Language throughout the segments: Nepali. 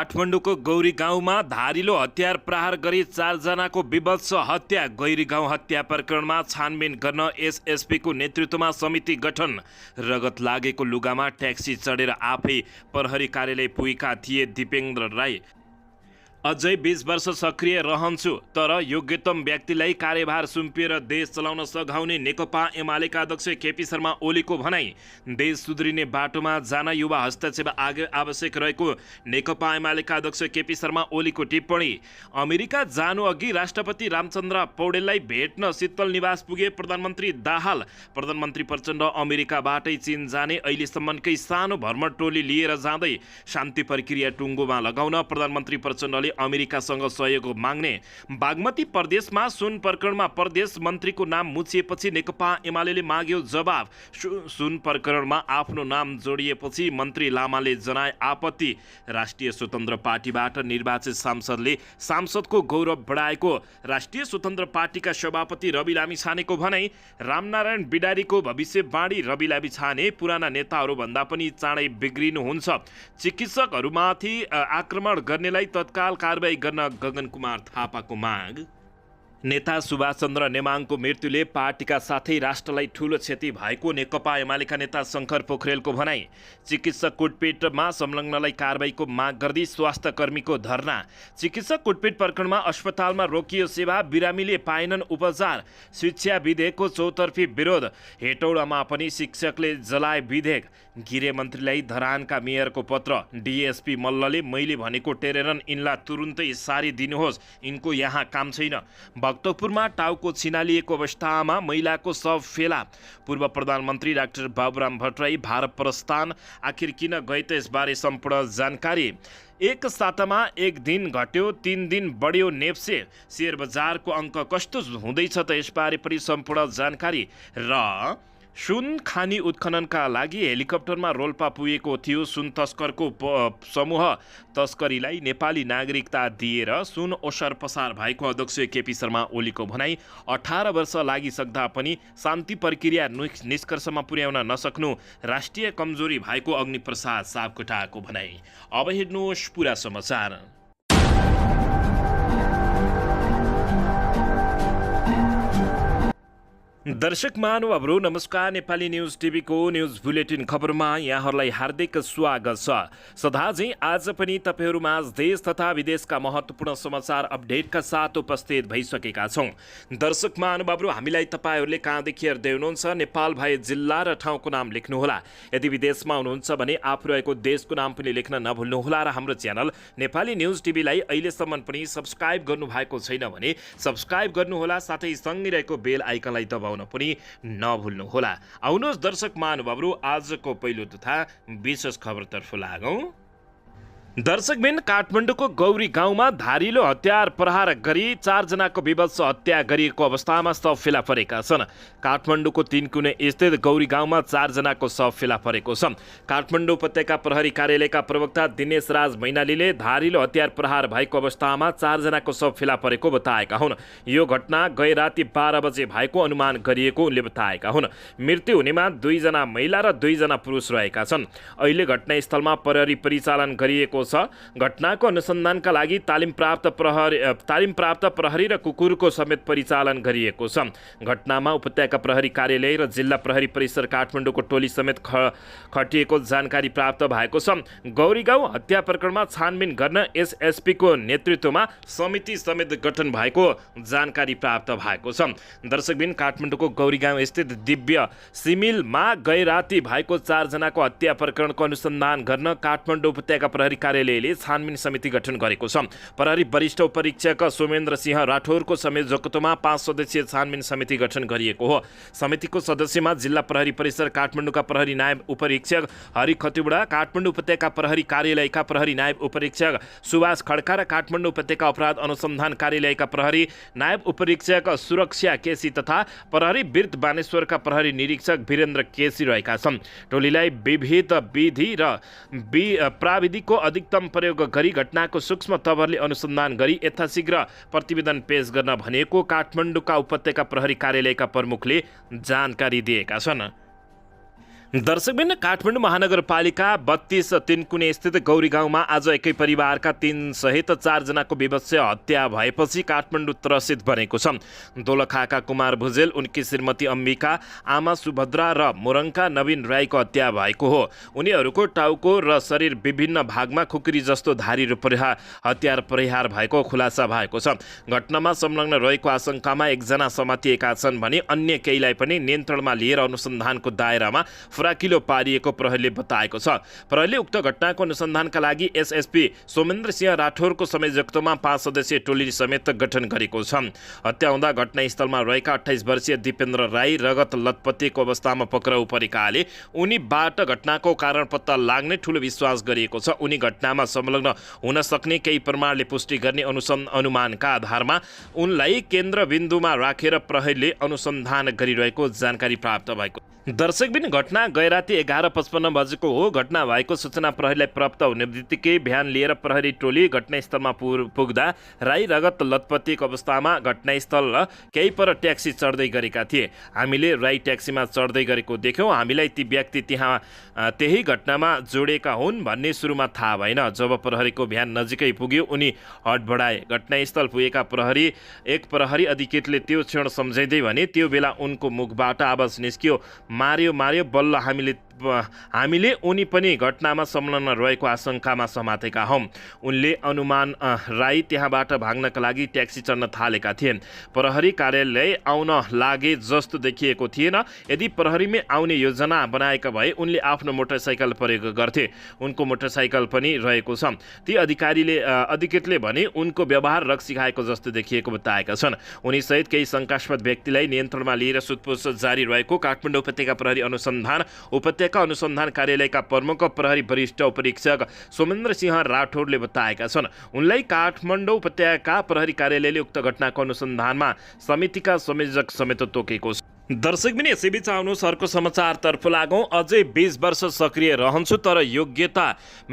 काठमाडौँको गौरी गाउँमा धारिलो हतियार प्रहार गरी 4 जनाको विभत्स हत्या। गौरी गाउँ हत्या प्रकरणमा छानबिन गर्न एसएसपीको नेतृत्वमा समिति गठन। रगत लागेको लुगामा ट्याक्सी चढेर आफै प्रहरी कार्यालय पुगेका थिए दिपेन्द्र राई। अझै 20 वर्ष सक्रिय रहन्छु तर योग्यतम व्यक्तिलाई कार्यभार सुम्पिएर देश चलाउन सघाउने नेकपा एमालेका अध्यक्ष केपी शर्मा ओलीको भनाई। देश सुध्रिने बाटोमा जान युवा हस्तक्षेप आवश्यक रहेको नेकपा एमालेका अध्यक्ष केपी शर्मा ओलीको टिप्पणी। अमेरिका जानु अघि राष्ट्रपति रामचन्द्र पौडेललाई भेट्न शीतल निवास पुगे प्रधानमन्त्री दाहाल। प्रधानमन्त्री प्रचण्ड अमेरिकाबाटै चीन जाने अहिलेसम्मकै सानो भ्रमण टोली लिएर जाँदै शान्ति प्रक्रिया टुङ्गोमा लगाउन प्रधानमन्त्री प्रचण्डले अमेरिकासँग सहयोग माग्ने। बागमती प्रदेशमा सुन प्रकरणमा प्रदेश मन्त्रीको नाम मुछिएपछि नेकपा एमालेले माग्यो जवाब। सुन प्रकरणमा आफ्नो नाम जोडिएपछि मन्त्री लामाले जनाए आपत्ति। राष्ट्रिय स्वतन्त्र पार्टीबाट निर्वाचित सांसदले सांसदको गौरव बढाएको राष्ट्रिय स्वतन्त्र पार्टीका सभापति रवि लामिछानेको भनाई। रामनारायण बिडारीको भविष्यवाणी। रवि लामिछाने पुराना नेताहरूभन्दा पनि चाँडै बिग्रिनुहुन्छ। चिकित्सकहरूमाथि आक्रमण गर्नेलाई तत्काल कारबाही गर्न गगन कुमार थापाको माग। नेता सुभाष चन्द्र नेमाङको मृत्युले पार्टीका साथै राष्ट्रलाई ठूलो क्षति भएको नेकपा एमालेका नेता शङ्कर पोखरेलको भनाई। चिकित्सक कुटपिटमा संलग्नलाई कारबाहीको माग गर्दै स्वास्थ्य कर्मीको धरना। चिकित्सक कुटपिट प्रकरणमा अस्पतालमा रोकियो सेवा, बिरामीले पाएनन् उपचार। शिक्षा विधेयकको चौतर्फी विरोध। हेटौडामा पनि शिक्षकले जलाए विधेयक। गृहमन्त्रीलाई धरानका मेयरको पत्र। डिएसपी मल्लले मैले भनेको टेरेरन यिनला तुरुन्तै सारी दिनुहोस्, यिनको यहाँ काम छैन। भक्तपुरमा टाउको छिनालिएको अवस्थामा महिलाको शव फेला। पूर्व प्रधानमन्त्री डाक्टर बाबुराम भट्टराई भारत प्रस्थान आखिर किन गए त यसबारे सम्पूर्ण जानकारी। एक सातामा एक दिन घट्यो 3 दिन बढ्यो नेप्से। शेयर बजारको अङ्क कस्तो हुँदैछ त यसबारे पनि सम्पूर्ण जानकारी। र सुन खानी उत्खननका लागि हेलिकप्टरमा रोल्पा पुगेको थियो सुन तस्करको समूह। तस्करीलाई नेपाली नागरिकता दिएर सुन ओसार पसार भएको अध्यक्ष केपी शर्मा ओलीको भनाई। 18 वर्ष लागिसक्दा पनि शान्ति प्रक्रिया निष्कर्षमा पुर्याउन नसक्नु राष्ट्रिय कमजोरी भएको अग्निप्रसाद सापकोटाको भनाई। अब हेर्नुहोस् पुरा समाचार। दर्शक महानुभावहरू नमस्कार। नेपाली न्युज टिभीको न्युज बुलेटिन खबरमा यहाँहरूलाई हार्दिक स्वागत छ। सदाझै आज पनि तपाईँहरूमाझ देश तथा विदेशका महत्त्वपूर्ण समाचार अपडेटका साथ उपस्थित भइसकेका छौँ। दर्शक महानुभावहरू हामीलाई तपाईँहरूले कहाँदेखि हेर्दै हुनुहुन्छ नेपाल भए जिल्ला र ठाउँको नाम लेख्नुहोला। यदि विदेशमा हुनुहुन्छ भने आफू रहेको देशको नाम पनि लेख्न नभुल्नुहोला र हाम्रो च्यानल नेपाली न्युज टिभीलाई अहिलेसम्म पनि सब्सक्राइब गर्नुभएको छैन भने सब्सक्राइब गर्नुहोला, साथै सँगै रहेको बेल आइकनलाई दबाउनु पनि नभुल्नुहोला। आउनुहोस् दर्शक महानुभावहरू आजको पहिलो तथा विशेष खबरतर्फ लागौं। दर्शकबिन काठमाडौँको गौरी गाउँमा धारिलो हतियार प्रहार गरी 4 जनाको विभत्स हत्या गरिएको अवस्थामा शव फेला परेका छन्। काठमाडौँको 3 कुने स्थित गौरी गाउँमा 4 जनाको शव फेला परेको छ। काठमाडौँ उपत्यका प्रहरी कार्यालयका प्रवक्ता दिनेश राज मैनालीले धारिलो हतियार प्रहार भएको अवस्थामा 4 जनाको शव फेला परेको बताएका हुन्। यो घटना गए राति 12 बजे भएको अनुमान गरिएको उनले बताएका हुन्। मृत्यु हुनेमा 2 जना महिला र 2 जना पुरुष रहेका छन्। अहिले घटनास्थलमा प्रहरी परिचालन गरिएको छ। घटनाको अनुसन्धानका लागि तालिम प्राप्त प्रहरी र कुकुरको समेत परिचालन गरिएको छ। घटनामा उपत्यका प्रहरी कार्यालय र जिल्ला प्रहरी परिसर काठमाडौँको टोली समेत खटिएको जानकारी प्राप्त भएको छ। गौरी गाउँ हत्या प्रकरणमा छानबिन गर्न एसएसपीको नेतृत्वमा समिति समेत गठन भएको जानकारी प्राप्त भएको छ। दर्शकबिन काठमाडौँको गौरी गाउँ स्थित दिव्य सिमिलमा गए राति भएको 4 जनाको हत्या प्रकरणको अनुसन्धान गर्न काठमाडौँ उपत्यका प्रहरी कार्यालयले छानबिन समिति गठन गरेको छ। प्रहरी वरिष्ठ उपरीक्षक सोमेन्द्र सिंह राठौरको संयोजकत्वमा 5 सदस्यीय छानबिन समिति गठन गरिएको हो। समितिको सदस्यमा जिल्ला प्रहरी परिसर काठमाडौँका प्रहरी नायब उपरीक्षक हरि खतिवडा, काठमाडौँ उपत्यका प्रहरी कार्यालयका प्रहरी नायब उपरीक्षक सुभाष खड्का र काठमाडौँ उपत्यका अपराध अनुसन्धान कार्यालयका प्रहरी नायब उपरीक्षक सुरक्षा केसी तथा प्रहरी बिर्त बानेश्वरका प्रहरी निरीक्षक वीरेन्द्र केसी रहेका छन्। टोलीलाई विविध विधि र प्राविधिकको अधिकतम प्रयोग गरी घटनाको सूक्ष्म तवरले अनुसन्धान गरी यथाशीघ्र प्रतिवेदन पेश गर्न भनेको काठमाडौँका उपत्यका प्रहरी कार्यालयका प्रमुखले जानकारी दिएका छन्। दर्शकबिन काठमाडौँ महानगरपालिका 32 तिनकुने स्थित गौरी गाउँमा आज एकै परिवारका 3 सहित 4 जनाको विभत्स हत्या भएपछि काठमाडौँ त्रसित बनेको छ। दोलखाका कुमार भुजेल, उनकी श्रीमती अम्बिका, आमा सुभद्रा र मोरङका नवीन राईको हत्या भएको हो। उनीहरूको टाउको र शरीर विभिन्न भागमा खुकुरी जस्तो धारी हतियार प्रहार भएको खुलासा भएको छ। घटनामा संलग्न रहेको आशंकामा एकजना समातिएका छन् भने अन्य केहीलाई पनि नियन्त्रणमा लिएर अनुसन्धानको दायरामा फराकिलो पारिएको प्रहरीले बताएको छ। प्रहरीले उक्त घटनाको अनुसन्धानका लागि एसएसपी सोमेन्द्र सिंह राठौरको संयोजकत्वमा 5 सदस्यीय टोली समेत गठन गरेको छ। हत्या हुँदा घटनास्थलमा रहेका 28 वर्षीय दिपेन्द्र राई रगत लतपतिको अवस्थामा पक्राउ परेकाले उनीबाट घटनाको कारण पत्ता लाग्ने ठूलो विश्वास गरिएको छ। उनी घटनामा संलग्न हुन सक्ने केही प्रमाणले पुष्टि गर्ने अनुमानका आधारमा उनलाई केन्द्रबिन्दुमा राखेर प्रहरीले अनुसन्धान गरिरहेको जानकारी प्राप्त भएको। दर्शकबिन घटना गैराती 11:55 बजेको हो। घटना भएको सूचना प्रहरीलाई प्राप्त हुने बित्तिकै भ्यान लिएर प्रहरी टोली घटनास्थलमा पुग्दा राई रगत लतपतिको अवस्थामा घटनास्थल केही पर ट्याक्सी चढ्दै गरेका थिए। हामीले राई ट्याक्सीमा चढ्दै गरेको देख्यौँ। हामीलाई ती व्यक्ति त्यही घटनामा जोडेका हुन् भन्ने सुरुमा थाहा भएन। जब प्रहरीको भ्यान नजिकै पुग्यो उनी हडबडाए। घटनास्थल पुगेका एक प्रहरी अधिकृतले त्यो क्षण सम्झाइँदै भने त्यो बेला उनको मुखबाट आवाज निस्कियो, मार्यो बल्ल हामीले उनी पनि घटनामा संलग्न रहेको आशंकामा समातेका हौँ। उनले अनुमान राई त्यहाँबाट भाग्नका लागि ट्याक्सी चढ्न थालेका थिए। प्रहरी कार्यालय आउन लागे जस्तो देखिएको थिएन। यदि प्रहरीमै आउने योजना बनाएका भए उनले आफ्नो मोटरसाइकल प्रयोग गर्थे। उनको मोटरसाइकल पनि रहेको छ। ती अधिकृतले भने उनको व्यवहार रक्सी खाएको जस्तो देखिएको बताएका छन्। उनी सहित केही शङ्कास्पद व्यक्तिलाई नियन्त्रणमा लिएर सोधपुछ जारी रहेको काठमाडौँ उपत्यका प्रहरी उपत्यका अनुसन्धान कार्यालयका प्रमुख प्रहरी वरिष्ठ उपरीक्षक सोमेन्द्र सिंह राठौरले बताएका छन्। उनलाई काठमाडौँ उपत्यका प्रहरी कार्यालयले उक्त घटनाको अनुसन्धानमा समितिका संयोजक समेत तोकेको छ। दर्शकबिन यसैबीच आउनुहोस् अर्को समाचारतर्फ लागौँ। अझै 20 वर्ष सक्रिय रहन्छु तर योग्यता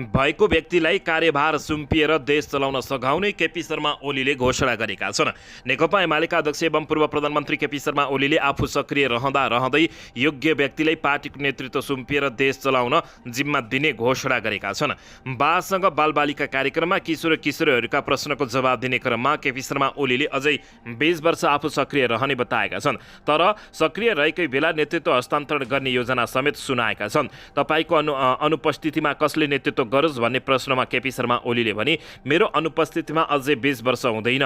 भएको व्यक्तिलाई कार्यभार सुम्पिएर देश चलाउन सघाउने केपी शर्मा ओलीले घोषणा गरेका छन्। नेकपा एमालेका अध्यक्ष एवं पूर्व प्रधानमन्त्री केपी शर्मा ओलीले आफू सक्रिय रहँदै योग्य व्यक्तिलाई पार्टीको नेतृत्व सुम्पिएर देश चलाउन जिम्मा दिने घोषणा गरेका छन्। बासँग बालबालिका कार्यक्रममा किशोरीहरूका प्रश्नको जवाब दिने क्रममा केपी शर्मा ओलीले अझै 20 वर्ष आफू सक्रिय रहने बताएका छन्। तर सक्रिय रहेकै बेला नेतृत्व हस्तान्तरण गर्ने योजना समेत सुनाएका छन्। तपाईको अनुपस्थितिमा कसले नेतृत्व गरोस् भन्ने प्रश्नमा केपी शर्मा ओलीले भने मेरो अनुपस्थितिमा अझै 20 वर्ष हुँदैन।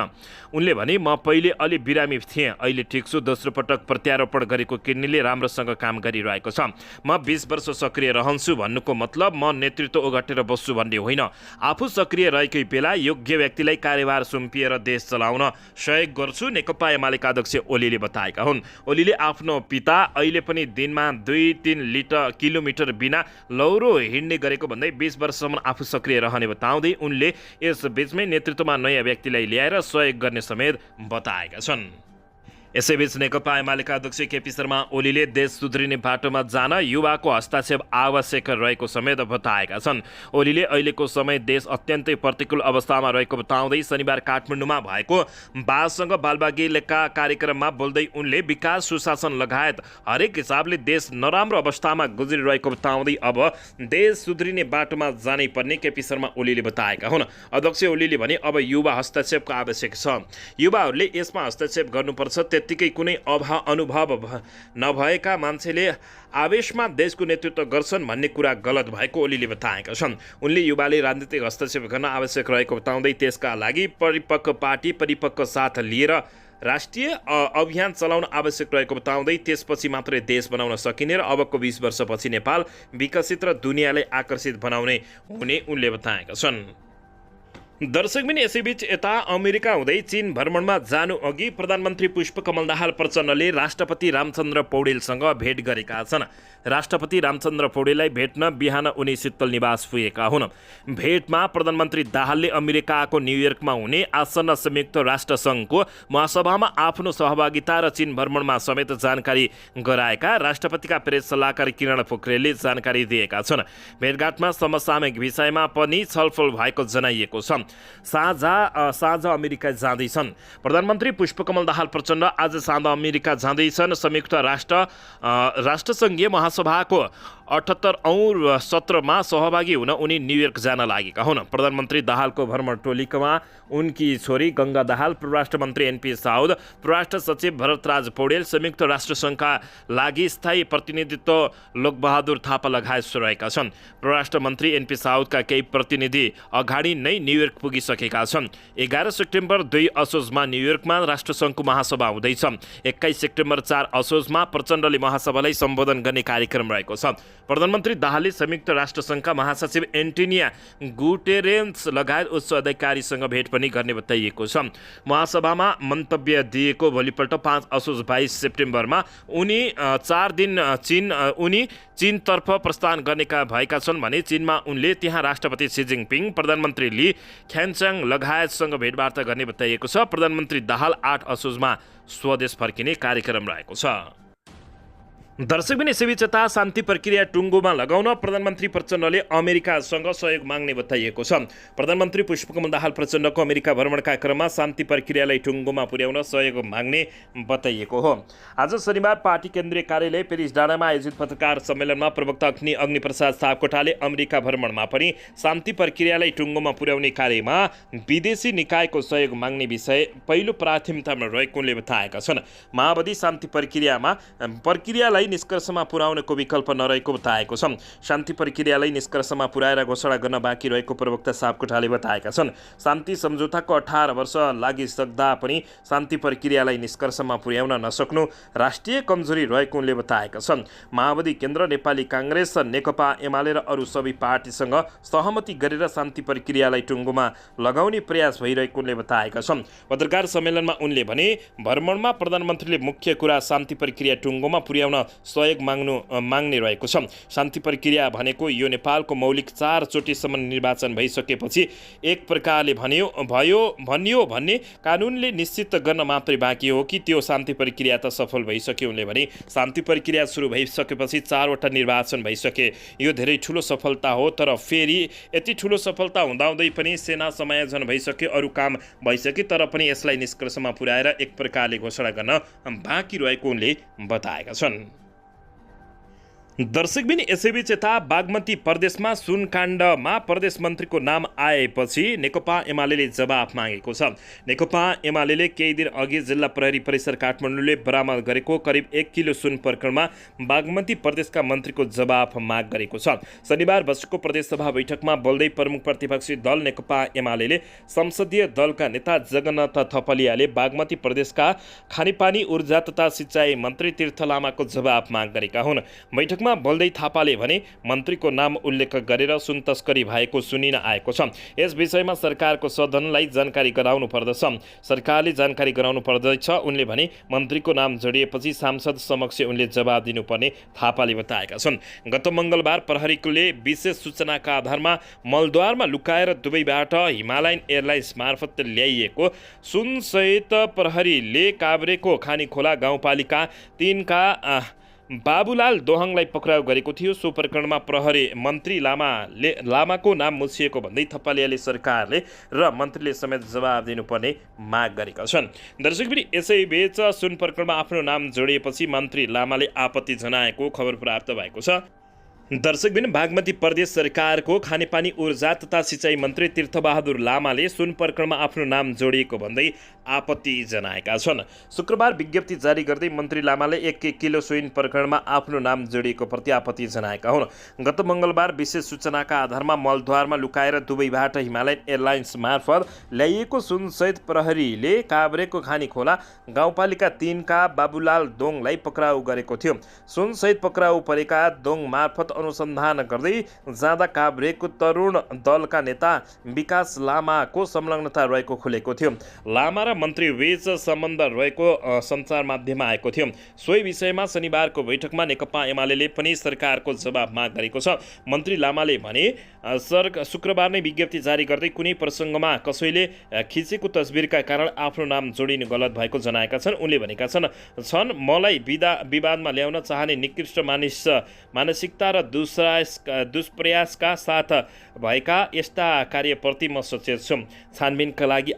उनले भने म पहिले अलि बिरामी थिएँ, अहिले ठिक छु। दोस्रो पटक प्रत्यारोपण गरेको किडनीले राम्रोसँग काम गरिरहेको छ। म 20 वर्ष सक्रिय रहन्छु भन्नुको मतलब म नेतृत्व ओगटेर बस्छु भन्ने होइन। आफू सक्रिय रहेकै बेला योग्य व्यक्तिलाई कार्यभार सुम्पिएर देश चलाउन सहयोग गर्छु, नेकपा एमालेका अध्यक्ष ओलीले बताएका हुन्। ओलीले आफ्नो पिता अहिले पनि दिनमा 2-3 किलोमिटर बिना लौरो हिँड्ने गरेको भन्दै 20 वर्षसम्म आफू सक्रिय रहने बताउँदै उनले यस बीचमै नेतृत्वमा नयाँ व्यक्तिलाई ल्याएर सहयोग गर्ने समेत बताएका छन्। यसैबीच नेकपा एमालेका अध्यक्ष केपी शर्मा ओलीले देश सुध्रिने बाटोमा जान युवाको हस्तक्षेप आवश्यक रहेको समेत बताएका छन्। ओलीले अहिलेको समय देश अत्यन्तै प्रतिकूल अवस्थामा रहेको बताउँदै शनिबार काठमाडौँमा भएको बासँग बालबालिका कार्यक्रममा बोल्दै उनले विकास सुशासन लगायत हरेक हिसाबले देश नराम्रो अवस्थामा गुज्रिरहेको बताउँदै अब देश सुध्रिने बाटोमा जानै पर्ने केपी शर्मा ओलीले बताएका हुन्। अध्यक्ष ओलीले भने अब युवा हस्तक्षेपको आवश्यक छ। युवाहरूले यसमा हस्तक्षेप गर्नुपर्छ। त्यतिकै कुनै अनुभव नभएका मान्छेले आवेशमा देशको नेतृत्व गर्छन् भन्ने कुरा गलत भएको ओलीले बताएका छन्। उनले युवाले राजनीतिक हस्तक्षेप गर्न आवश्यक रहेको बताउँदै त्यसका लागि परिपक्व साथ लिएर राष्ट्रिय अभियान चलाउन आवश्यक रहेको बताउँदै त्यसपछि मात्रै देश बनाउन सकिने र अबको 20 वर्षपछि नेपाल विकसित र दुनियाँलाई आकर्षित बनाउने हुने उनले बताएका छन्। दर्शकबिन यसैबीच यता अमेरिका हुँदै चीन भ्रमणमा जानु अघि प्रधानमन्त्री पुष्पकमल दाहाल प्रचण्डले राष्ट्रपति रामचन्द्र पौडेलसँग भेट गरेका छन्। राष्ट्रपति रामचन्द्र पौडेललाई भेट्न बिहान उनी शीतल निवास पुगेका हुन्। भेटमा प्रधानमन्त्री दाहालले अमेरिकाको न्युयोर्कमा हुने आसन्न संयुक्त राष्ट्र सङ्घको महासभामा आफ्नो सहभागिता र चीन भ्रमणमा समेत जानकारी गराएका राष्ट्रपतिका प्रेस सल्लाहकार किरण पोखरेलले जानकारी दिएका छन्। भेटघाटमा समसामयिक विषयमा पनि छलफल भएको जनाइएको छ। साँझ अमेरिका जाँदैछन्। प्रधानमन्त्री पुष्पकमल दाहाल प्रचण्ड आज साँझ अमेरिका जाँदैछन्। संयुक्त राष्ट्रसङ्घीय महासभाको 78औं सत्रमा सहभागी हुन उनी न्युयोर्क जान लागेका हुन्। प्रधानमन्त्री दाहालको भ्रमण टोलीमा उनकी छोरी गङ्गा दाहाल, परराष्ट्र मन्त्री एनपी साउद, परराष्ट्र सचिव भरतराज पौडेल, संयुक्त राष्ट्रसङ्घका लागि स्थायी प्रतिनिधित्व लोकबहादुर थापा लगायत रहेका छन्। परराष्ट्र मन्त्री एनपी साउदका केही प्रतिनिधि अगाडि नै न्युयोर्क पुगिसकेका छन्। 11 सेप्टेम्बर 2 असोजमा न्युयोर्कमा राष्ट्रसङ्घको महासभा हुँदैछ। 21 सेप्टेम्बर 4 असोजमा प्रचण्डले महासभालाई सम्बोधन गर्ने कार्यक्रम रहेको छ। प्रधानमन्त्री दाहालले संयुक्त राष्ट्रसङ्घका महासचिव एन्टोनियो गुटेरेस लगायत उच्च अधिकारीसँग भेट पनि गर्ने बताइएको छ। महासभामा मन्तव्य दिएको भोलिपल्ट 5 असोज 22 सेप्टेम्बरमा उनी 4 दिन चीनतर्फ प्रस्थान गर्नेका भएका छन् भने चीनमा उनले त्यहाँ राष्ट्रपति सी जिनपिङ, प्रधानमन्त्री ली ख्यानचाङ लगायतसँग भेटवार्ता गर्ने बताइएको छ। प्रधानमन्त्री दाहाल 8 असोजमा स्वदेश फर्किने कार्यक्रम रहेको छ। दर्शकबिन यसैबीच यता शान्ति प्रक्रिया टुङ्गोमा लगाउन प्रधानमन्त्री प्रचण्डले अमेरिकासँग सहयोग माग्ने बताइएको छ। प्रधानमन्त्री पुष्पकमल दाहाल प्रचण्डको अमेरिका भ्रमणका क्रममा शान्ति प्रक्रियालाई टुङ्गोमा पुर्याउन सहयोग माग्ने बताइएको हो। आज शनिबार पार्टी केन्द्रीय कार्यालय पेरिस डाँडामा आयोजित पत्रकार सम्मेलनमा प्रवक्ता अग्निप्रसाद सापकोटाले अमेरिका भ्रमणमा पनि शान्ति प्रक्रियालाई टुङ्गोमा पुर्याउने कार्यमा विदेशी निकायको सहयोग माग्ने विषय पहिलो प्राथमिकतामा रहेको उनले बताएका छन्। माओवादी शान्ति प्रक्रियालाई निष्कर्षमा पुर्याउनको विकल्प नरहेको बताएको छ। शान्ति प्रक्रियालाई निष्कर्षमा पुर्याएर घोषणा गर्न बाँकी रहेको प्रवक्ता सापकोटाले बताएका छन्। शान्ति सम्झौताको 18 वर्ष लागिसक्दा पनि शान्ति प्रक्रियालाई निष्कर्षमा पुर्याउन नसक्नु राष्ट्रिय कमजोरी रहेको उनले बताएका छन्। माओवादी केन्द्र, नेपाली काङ्ग्रेस, नेकपा एमाले र अरू सबै पार्टीसँग सहमति गरेर शान्ति प्रक्रियालाई टुङ्गोमा लगाउने प्रयास भइरहेको उनले बताएका छन्। पत्रकार सम्मेलनमा उनले भने भ्रमणमा प्रधानमन्त्रीले मुख्य कुरा शान्ति प्रक्रिया टुङ्गोमा पुर्याउन सहयोग माग्ने रहेको छ। शान्ति प्रक्रिया भनेको यो नेपालको मौलिक 4 चोटिसम्म निर्वाचन भइसकेपछि एक प्रकारले भनियो भन्ने कानुनले निश्चित गर्न मात्रै बाँकी हो कि त्यो शान्ति प्रक्रिया त सफल भइसक्यो। उनले भने शान्ति प्रक्रिया सुरु भइसकेपछि 4 वटा निर्वाचन भइसके, यो धेरै ठुलो सफलता हो। तर फेरि यति ठुलो सफलता हुँदाहुँदै पनि सेना समायोजन भइसके, अरू काम भइसके, तर पनि यसलाई निष्कर्षमा पुर्याएर एक प्रकारले घोषणा गर्न बाँकी रहेको उनले बताएका छन्। दर्शकबिन यसैबीच यता बागमती प्रदेशमा सुनकाण्डमा प्रदेश मन्त्रीको नाम आएपछि नेकपा एमाले जवाफ मागेको छ। नेकपा एमाले केही दिन अघि जिल्ला प्रहरी परिसर काठमाडौँले बरामद गरेको करिब 1 किलो सुन प्रकरणमा बागमती प्रदेशका मन्त्रीको जवाफ माग गरेको छ। शनिबार बसेको प्रदेशसभा बैठकमा बोल्दै प्रमुख प्रतिपक्षी दल नेकपा एमाले संसदीय दलका नेता जगन्नाथ थपलियाले बागमती प्रदेशका खानेपानी, ऊर्जा तथा सिँचाइ मन्त्री तीर्थ लामाको जवाफ माग गरेका हुन्। बैठकमा बोल्दै थापाले भने मन्त्रीको नाम उल्लेख गरेर सुन तस्करी भएको सुनिन आएको छ। यस विषयमा सरकारको सदनलाई जानकारी गराउनु पर्दछ, सरकारले जानकारी गराउनु पर्दछ। उनले भने मन्त्रीको नाम जोडिएपछि सांसद समक्ष उनले जवाब दिनुपर्ने थापाले बताएका छन्। गत मङ्गलबार प्रहरीले विशेष सूचनाका आधारमा मलद्वारमा लुकाएर दुबईबाट हिमालयन एयरलाइन्स मार्फत ल्याइएको सुनसहित प्रहरीले काभ्रेको खानीखोला गाउँपालिका 3 का बाबुलाल दोहाङलाई पक्राउ गरेको थियो। सो प्रकरणमा प्रहरी मन्त्री लामाको नाम मुछिएको भन्दै थपलियाले सरकारले र मन्त्रीले समेत जवाब दिनुपर्ने माग गरेका छन्। दर्शकबिन यसैबीच सुन प्रकरणमा आफ्नो नाम जोडिएपछि मन्त्री लामाले आपत्ति जनाएको खबर प्राप्त भएको छ। दर्शकबिन बागमती प्रदेश सरकारको खानेपानी, ऊर्जा तथा सिँचाइ मन्त्री तीर्थबहादुर लामाले सुन प्रकरणमा आफ्नो नाम जोडिएको भन्दै आपत्ति जनाएका छन्। शुक्रबार विज्ञप्ति जारी गर्दै मन्त्री लामाले 1 किलो सुन प्रकरणमा आफ्नो नाम जोडिएको प्रति आपत्ति जनाएका हुन्। गत मङ्गलबार विशेष सूचनाका आधारमा मलद्वारमा लुकाएर दुबईबाट हिमालयन एयरलाइन्स मार्फत ल्याइएको सुनसहित प्रहरीले काभ्रेको खानीखोला गाउँपालिका 3 का बाबुलाल दोङलाई पक्राउ गरेको थियो। सुनसहित पक्राउ परेका दोङ मार्फत अनुसन्धान गर्दै जाँदा काभ्रेको तरुण दलका नेता विकास लामाको संलग्नता रहेको खुलेको थियो। लामा र मन्त्री बीच सम्बन्ध रहेको सञ्चार माध्यममा आएको थियो। सोही विषयमा शनिबारको बैठकमा नेकपा एमाले पनि सरकारको जवाब माग गरेको छ। मन्त्री लामाले भने शुक्रबार नै विज्ञप्ति जारी गर्दै कुनै प्रसङ्गमा कसैले खिचेको तस्बिरका कारण आफ्नो नाम जोडिनु गलत भएको जनाएका छन्। उनले भनेका छन् मलाई विवादमा ल्याउन चाहने निकृष्ट मानसिकता र दुष्प्रयासका साथ भएका यस्ता कार्यप्रति म सचेत छु। छानबिनका लागि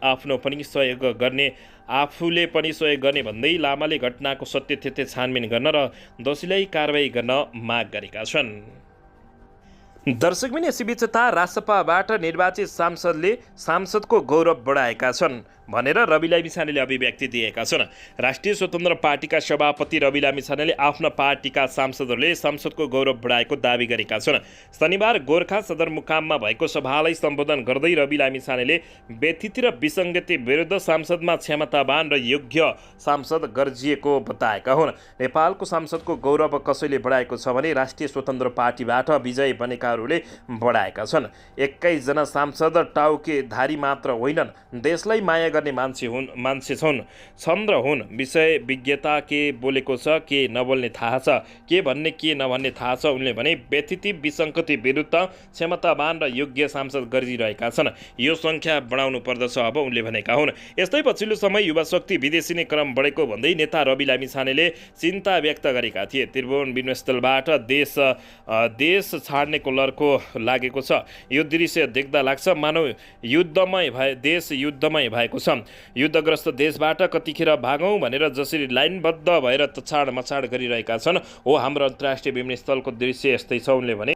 आफूले पनि सहयोग गर्ने भन्दै लामाले घटनाको सत्य तथ्य छानबिन गर्न र दोषीलाई कारबाही गर्न माग गरेका छन्। दर्शकबिन यसैबीच रासपाबाट निर्वाचित सांसदको गौरव बढाएका छन् भनेर रवि लामिछानेले अभिव्यक्ति दिएका छन्। राष्ट्रिय स्वतन्त्र पार्टीका सभापति रवि लामिछानेले आफ्ना पार्टीका सांसदहरूले संसदको गौरव बढाएको दावी गरेका छन्। शनिबार गोर्खा सदरमुकाममा भएको सभालाई सम्बोधन गर्दै रवि लामिछानेले व्यथिति र विसङ्गति विरुद्ध सांसदमा क्षमतावान र योग्य सांसद गर्जिएको बताएका हुन्। नेपालको सांसदको गौरव कसैले बढाएको छ भने राष्ट्रिय स्वतन्त्र पार्टीबाट विजय बनेकाहरूले बढाएका छन्। 21 जना सांसद टाउकेधारी मात्र होइनन्, देशलाई माया गर्ने मान्छे छन् र हुन्। विषय विज्ञता के बोलेको छ, के नबोल्ने थाहा छ, के भन्ने के नभन्ने थाहा छ। उनले भने व्यथिति विसङ्गति विरुद्ध क्षमतावान र योग्य सांसद गरिरहेका छन्, यो सङ्ख्या बढाउनु पर्दछ अब उनले भनेका हुन्। यस्तै पछिल्लो समय युवा शक्ति विदेशिने क्रम बढेको भन्दै नेता रवि लामिछानेले चिन्ता व्यक्त गरेका थिए। त्रिभुवन विमानस्थलबाट देश छाड्नेको लर्को लागेको छ। यो दृश्य देख्दा लाग्छ मानव देश युद्धमय भएको छ। युद्धग्रस्त देशबाट कतिखेर भागौँ भनेर जसरी लाइनबद्ध भएर तछाड मछाड गरिरहेका छन् हो हाम्रो अन्तर्राष्ट्रिय विमानस्थलको दृश्य यस्तै छ।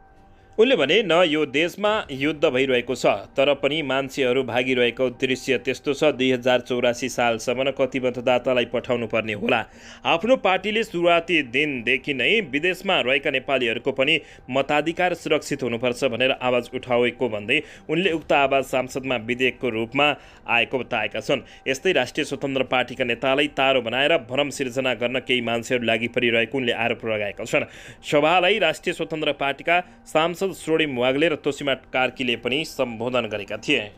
उनले भने न यो देशमा युद्ध भइरहेको छ तर पनि मान्छेहरू भागिरहेको दृश्य त्यस्तो छ। 2084 सालसम्म कति मतदातालाई पठाउनु पर्ने होला। आफ्नो पार्टीले सुरुवाती दिनदेखि नै विदेशमा रहेका नेपालीहरूको पनि मताधिकार सुरक्षित हुनुपर्छ भनेर आवाज उठाएको भन्दै उनले उक्त आवाज संसदमा विधेयकको रूपमा आएको बताएका छन्। यस्तै राष्ट्रिय स्वतन्त्र पार्टीका नेतालाई तारो बनाएर भ्रम सिर्जना गर्न केही मान्छेहरू लागि परिरहेको उनले आरोप लगाएका छन्। सभालाई राष्ट्रिय स्वतन्त्र पार्टीका सांसद स्वर्णिम वाग्ले र तोसीमा कार्कीले पनि सम्बोधन गरेका थिए।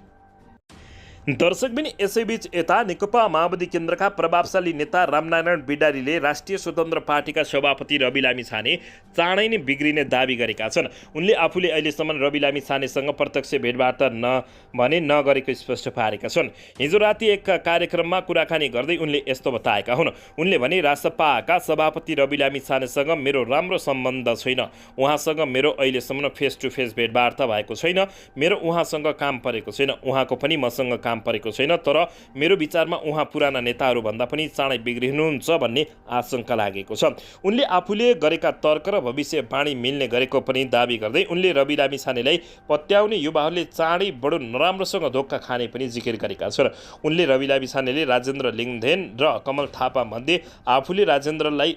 दर्शकबिन यसैबीच यता नेकपा माओवादी केन्द्रका प्रभावशाली नेता रामनारायण बिडारीले राष्ट्रिय स्वतन्त्र पार्टीका सभापति रवि लामिछाने चाँडै नै बिग्रिने दावी गरेका छन्। उनले आफूले अहिलेसम्म रवि लामिछानेसँग प्रत्यक्ष भेटवार्ता नगरेको स्पष्ट पारेका छन्। हिजो राति एक कार्यक्रममा कुराकानी गर्दै उनले यस्तो बताएका हुन्। उनले भने रासपाका सभापति रवि लामिछानेसँग मेरो राम्रो सम्बन्ध छैन। उहाँसँग मेरो अहिलेसम्म फेस टु फेस भेटवार्ता भएको छैन। मेरो उहाँसँग काम परेको छैन, उहाँको पनि मसँग काम परेको छैन। तर मेरो विचारमा उहाँ पुराना नेताहरू भन्दा पनि चाँडै बिग्रिनुहुन्छ भन्ने आशंका लागेको छ। उनले आफूले गरेका तर्क र भविष्यवाणी मिल्ने गरेको पनि दावी गर्दै उनले रवि लामिछानेलाई पत्याउने युवाहरूले चाँडै बडो नराम्रोसँग धोका खाने पनि जिकिर गरेका छन्। उनले रवि लामिछानेले राजेन्द्र लिङदेन र कमल थापा मध्ये आफूले राजेन्द्रलाई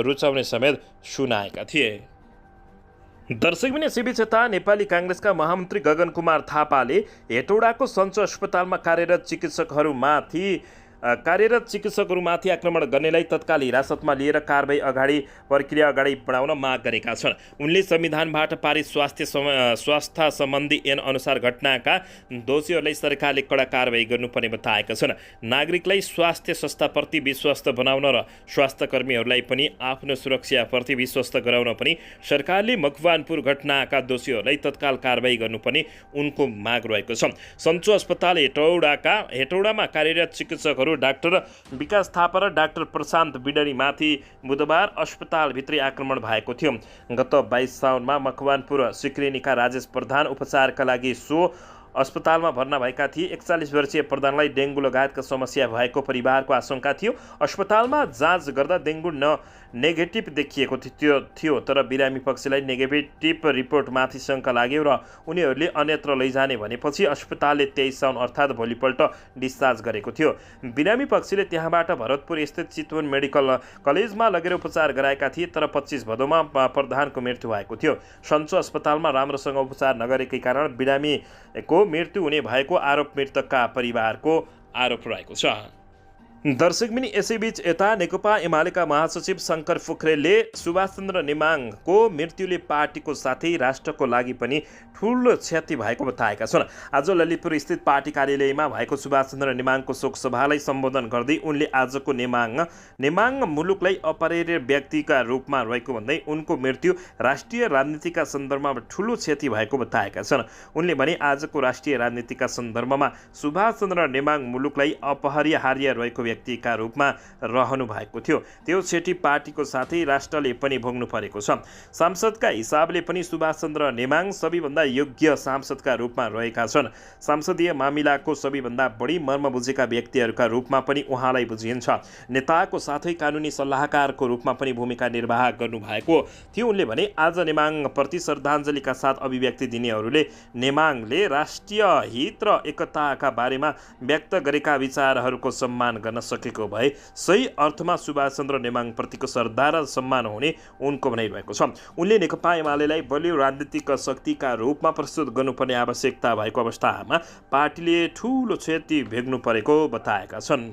रुचाउने समेत सुनाएका थिए। दर्शकबिन यसैबीच यता नेपाली काङ्ग्रेसका महामन्त्री गगन कुमार थापाले हेटौडाको सञ्च अस्पतालमा कार्यरत चिकित्सकहरूमाथि आक्रमण गर्नेलाई तत्काल हिरासतमा लिएर कारबाही प्रक्रिया अगाडि बढाउन माग गरेका छन्। उनले संविधानबाट पारित स्वास्थ्य सम्बन्धी ऐन अनुसार घटनाका दोषीहरूलाई सरकारले कडा कारबाही गर्नुपर्ने बताएका छन्। नागरिकलाई स्वास्थ्य संस्थाप्रति विश्वस्त बनाउन र स्वास्थ्यकर्मीहरूलाई पनि आफ्नो सुरक्षाप्रति विश्वस्त गराउन पनि सरकारले मकवानपुर घटनाका दोषीहरूलाई तत्काल कारबाही गर्नुपर्ने उनको माग रहेको छ। सञ्चो अस्पताल हेटौडामा कार्यरत चिकित्सकहरू डाक्टर विकास थापा र डाक्टर प्रशान्त बिडरीमाथि बुधबार अस्पतालभित्रै आक्रमण भएको थियो। गत 22 साउनमा मकवानपुर सिक्रिनीका राजेश प्रधान उपचारका लागि सो अस्पतालमा भर्ना भएका थिए। 41 वर्षीय प्रधानलाई डेङ्गु लगायतका समस्या भएको परिवारको आशंका थियो। अस्पतालमा जाँच गर्दा डेङ्गु नेगेटिभ देखिएको थियो तर बिरामी पक्षलाई नेगेटिभ रिपोर्टमाथि शङ्का लाग्यो र उनीहरूले अन्यत्र लैजाने भनेपछि अस्पतालले 23 साउन अर्थात् भोलिपल्ट डिस्चार्ज गरेको थियो। बिरामी पक्षले त्यहाँबाट भरतपुर स्थित चितवन मेडिकल कलेजमा लगेर उपचार गराएका थिए तर 25 भदौमा प्रधानको मृत्यु भएको थियो। सञ्चो अस्पतालमा राम्रोसँग उपचार नगरेकै कारण बिरामीको मृत्यु हुने भएको आरोप मृतकका परिवारको आरोप रहेको छ। दर्शकबिन यसैबीच यता नेकपा एमालेका महासचिव शङ्कर पोखरेलले सुभाषचन्द्र नेमाङको मृत्युले पार्टीको साथै राष्ट्रको लागि पनि ठुलो क्षति भएको बताएका छन्। आज ललितपुर स्थित पार्टी कार्यालयमा भएको सुभाषचन्द्र नेमाङको शोकसभालाई सम्बोधन गर्दै उनले आजको नेमाङ मुलुकलाई अपरिहार्य व्यक्तिका रूपमा रहेको भन्दै उनको मृत्यु राष्ट्रिय राजनीतिका सन्दर्भमा ठुलो क्षति भएको बताएका छन्। उनले भने आजको राष्ट्रिय राजनीतिका सन्दर्भमा सुभाषचन्द्र नेमाङ मुलुकलाई अपरिहार्य रहेको व्यक्तिका रूपमा रहनु भएको थियो। त्यो सेठी पार्टीको साथै राष्ट्रले पनि भोग्नु परेको छ। सांसदका हिसाबले पनि सुभाष चन्द्र नेमाङ सबैभन्दा योग्य सांसदका रूपमा रहेका छन्। संसदीय मामिलाको सबैभन्दा बढी मर्म बुझेका व्यक्तिहरूका रूपमा पनि उहाँलाई बुझिन्छ। नेताको साथै कानुनी सल्लाहकारको रूपमा पनि भूमिका निर्वाह गर्नुभएको थियो उनले भने। आज नेमाङप्रति श्रद्धाञ्जलीका साथ अभिव्यक्ति दिनेहरूले नेमाङले राष्ट्रिय हित र एकताका बारेमा व्यक्त गरेका विचारहरूको सम्मान गर्न सकेको भए सही अर्थमा सुभाष चन्द्र नेमाङप्रतिको श्रद्धा र सम्मान हुने उनको भनाइरहेको छ। उनले नेकपा एमालेलाई बलियो राजनीतिक शक्तिका रूपमा प्रस्तुत गर्नुपर्ने आवश्यकता भएको अवस्थामा पार्टीले ठूलो क्षति भेग्नु परेको बताएका छन्।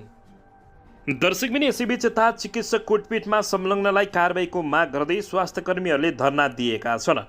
दर्शकबिन यसैबीच यता चिकित्सक कुटपिटमा संलग्नलाई कारबाहीको माग गर्दै स्वास्थ्यकर्मीहरूले धरना दिएका छन्।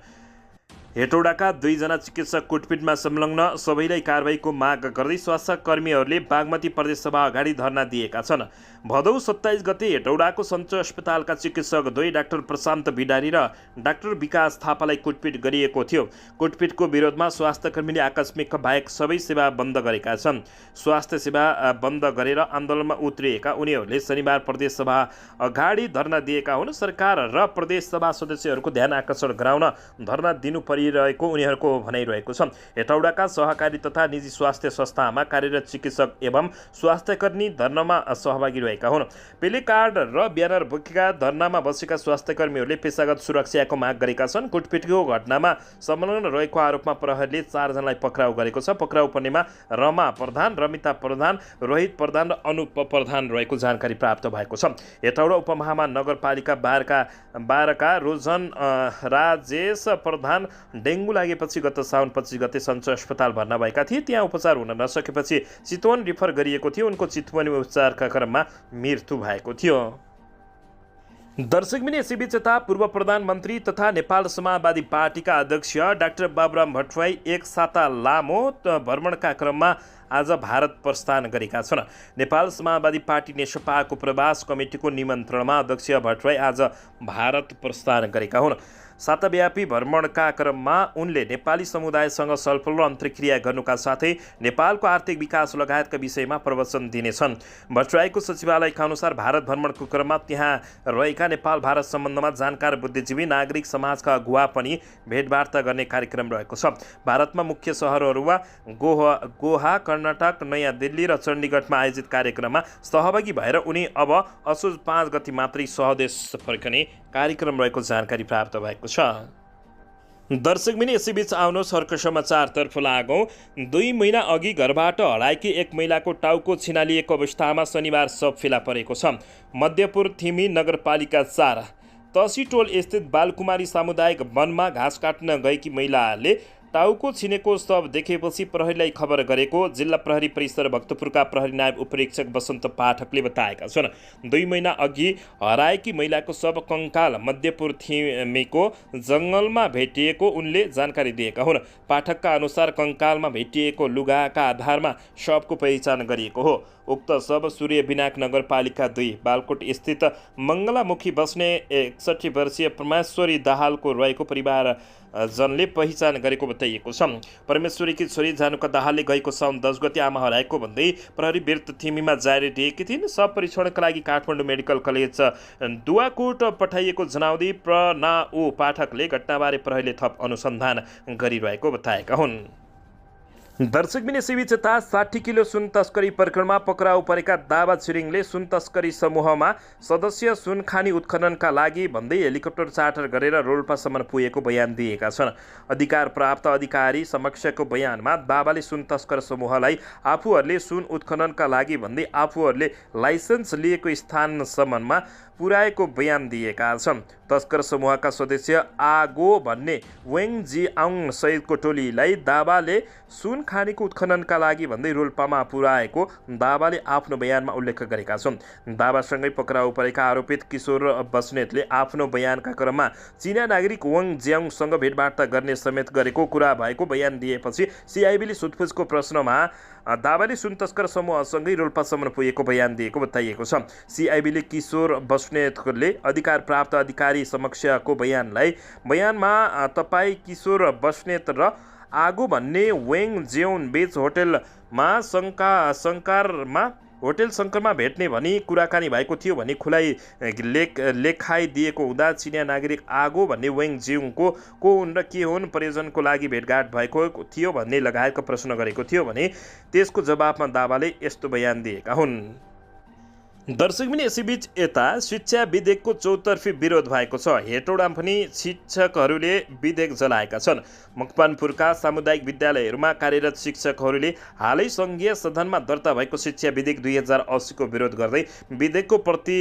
हेटौडाका 2 जना चिकित्सक कुटपिटमा संलग्न सबैलाई कारबाहीको माग गर्दै स्वास्थ्यकर्मीहरूले बागमती प्रदेशसभा अगाडि धरना दिएका छन्। भदौ 27 गते हेटौडाको सञ्चय अस्पतालका चिकित्सक द्वै डाक्टर प्रशान्त भिडारी र डाक्टर विकास थापालाई कुटपिट गरिएको थियो। कुटपिटको विरोधमा स्वास्थ्यकर्मीले आकस्मिक बाहेक सबै सेवा बन्द गरेका छन्। स्वास्थ्य सेवा बन्द गरेर आन्दोलनमा उत्रिएका उनीहरूले शनिबार प्रदेशसभा अगाडि धरना दिएका हुन्। सरकार र प्रदेशसभा सदस्यहरूको ध्यान आकर्षण गराउन धरना दिनु परिरहेको उनीहरूको भनाइरहेको छ। हेटौडाका सहकारी तथा निजी स्वास्थ्य संस्थामा कार्यरत चिकित्सक एवं स्वास्थ्यकर्मी धरनामा सहभागी रहेका हुन्। पेले कार्ड र ब्यानर बोकेका धरनामा बसेका स्वास्थ्यकर्मीहरूले पेशागत सुरक्षाको माग गरेका छन्। कुटपिटको घटनामा संलग्न रहेको आरोपमा प्रहरीले 4 जनालाई पक्राउ गरेको छ। पक्राउ पर्नेमा रमा प्रधान, रमिता प्रधान, रोहित प्रधान र अनुप प्रधान रहेको जानकारी प्राप्त भएको छ। हेटौडा उपमहानगरपालिका 12 का रोजन राजेश प्रधान डेङ्गु लागेपछि गत साउन 25 गते सञ्चय अस्पताल भर्ना भएका थिए। त्यहाँ उपचार हुन नसकेपछि चितवन रिफर गरिएको थियो। उनको चितवनमा उपचारका क्रममा मृत्यु भएको थियो। दर्शकबिन यसैबीच यता पूर्व प्रधानमन्त्री तथा नेपाल समाजवादी पार्टीका अध्यक्ष डाक्टर बाबुराम भट्टराई एक साता लामो भ्रमणका क्रममा आज भारत प्रस्थान गरेका छन्। नेपाल समाजवादी पार्टी नेकपाको प्रवास कमिटीको निमन्त्रणमा अध्यक्ष भट्टराई आज भारत प्रस्थान गरेका हुन्। साताव्यापी भ्रमणका क्रममा उनले नेपाली समुदायसँग छलफल र अन्तर्क्रिया गर्नुका साथै नेपालको आर्थिक विकास लगायतका विषयमा प्रवचन दिनेछन्। भट्टराईको सचिवालयका अनुसार भारत भ्रमणको क्रममा त्यहाँ रहेका नेपाल भारत सम्बन्धमा जानकार बुद्धिजीवी नागरिक समाजका अगुवा पनि भेटवार्ता गर्ने कार्यक्रम रहेको छ। भारतमा मुख्य सहरहरूमा गोहा, कर्नाटक, नयाँ दिल्ली र चण्डीगढमा आयोजित कार्यक्रममा सहभागी भएर उनी अब असोज 5 गते मात्रै स्वदेश फर्कने कार्यक्रम रहेको जानकारी प्राप्त भएको छ। दर्शकबिन यसैबीच आउनुहोस् अर्को समाचारतर्फ लागौँ। 2 महिना अघि घरबाट हराएकी एक महिलाको टाउको छिनालिएको अवस्थामा शनिबार शव फेला परेको छ। मध्यपुर थिमी नगरपालिका 4 तसीटोल स्थित बालकुमारी सामुदायिक वनमा घाँस काट्न गएकी महिलाले टाउको छिनेको शव देखेपछि प्रहरीलाई खबर गरेको जिल्ला प्रहरी परिसर भक्तपुरका प्रहरी नायब उपरीक्षक वसन्त पाठकले बताएका छन्। 2 महिना अघि हराएकी महिलाको शव कङ्काल मध्यपुर थिमेको जङ्गलमा भेटिएको उनले जानकारी दिएका हुन्। पाठकका अनुसार कङ्कालमा भेटिएको लुगाका आधारमा शवको पहिचान गरिएको हो। उक्त शव सूर्य विनायक नगरपालिका 2 बालकोट स्थित मङ्गलामुखी बस्ने 61 वर्षीय परमेश्वरी दाहालको रहेको परिवार जनले पहिचान गरेको बताइएको छ। परमेश्वरीकी छोरी जानुका दाहालले गएको साउन 10 गते आमा हराएको भन्दै प्रहरी बिर्त थिमीमा जारी दिएकी थिइन्। शव परीक्षणका लागि काठमाडौँ मेडिकल कलेज दुवाकोट पठाइएको जनाउँदै प्रनाउ पाठकले घटनाबारे प्रहरीले थप अनुसन्धान गरिरहेको बताएका हुन्। दर्शकबिन यसैबीच यता 60 किलो सुन तस्करी प्रकरणमा पक्राउ परेका दावा छिरिङले सुन तस्करी समूहमा सदस्य सुन खानी उत्खननका लागि भन्दै हेलिकप्टर चार्टर गरेर रोल्पासम्म पुगेको बयान दिएका छन्। अधिकार प्राप्त अधिकारी समक्षको बयानमा दावाले सुन तस्कर समूहलाई आफूहरूले सुन उत्खननका लागि भन्दै आफूहरूले लाइसेन्स लिएको स्थानसम्ममा पुर्याएको बयान दिएका छन्। तस्कर समूहका सदस्य आगो भन्ने वेङ जिआङ सहितको टोलीलाई दावाले सुन खानीको उत्खननका लागि भन्दै रोल्पामा पुर्याएको दावाले आफ्नो बयानमा उल्लेख गरेका छन्। दावासँगै पक्राउ परेका आरोपित किशोर बस्नेतले आफ्नो बयानका क्रममा चिना नागरिक वङ ज्याङसँग भेटवार्ता गर्ने समेत गरेको कुरा भएको बयान दिएपछि सिआइबीले सोधपुछको प्रश्नमा दावाले सुन तस्कर समूहसँगै रोल्पासम्म पुगेको बयान दिएको बताइएको छ। सिआइबीले किशोर बस्नेतले अधिकार प्राप्त अधिकारी समक्षको बयानमा तपाईँ किशोर बस्नेत र आगो भन्ने वेङ जेउन बेच होटेलमा शङ्कारमा होटेल शङ्करमा भेट्ने भनी कुराकानी भएको थियो भने खुलाइ लेखाइदिएको हुँदा चिनिया नागरिक आगो भन्ने वेङ जिङको को हुन् र के हुन्, प्रयोजनको लागि भेटघाट भएको थियो भन्ने लगायतका प्रश्न गरेको थियो भने त्यसको जवाफमा दावाले यस्तो बयान दिएका हुन्। दर्शकबिन यसैबीच यता शिक्षा विधेयकको चौतर्फी विरोध भएको छ। हेटौडामा पनि शिक्षकहरूले विधेयक जलाएका छन्। मकवानपुरका सामुदायिक विद्यालयहरूमा कार्यरत शिक्षकहरूले हालै सङ्घीय सदनमा दर्ता भएको शिक्षा विधेयक 2080 को विरोध गर्दै विधेयकको प्रति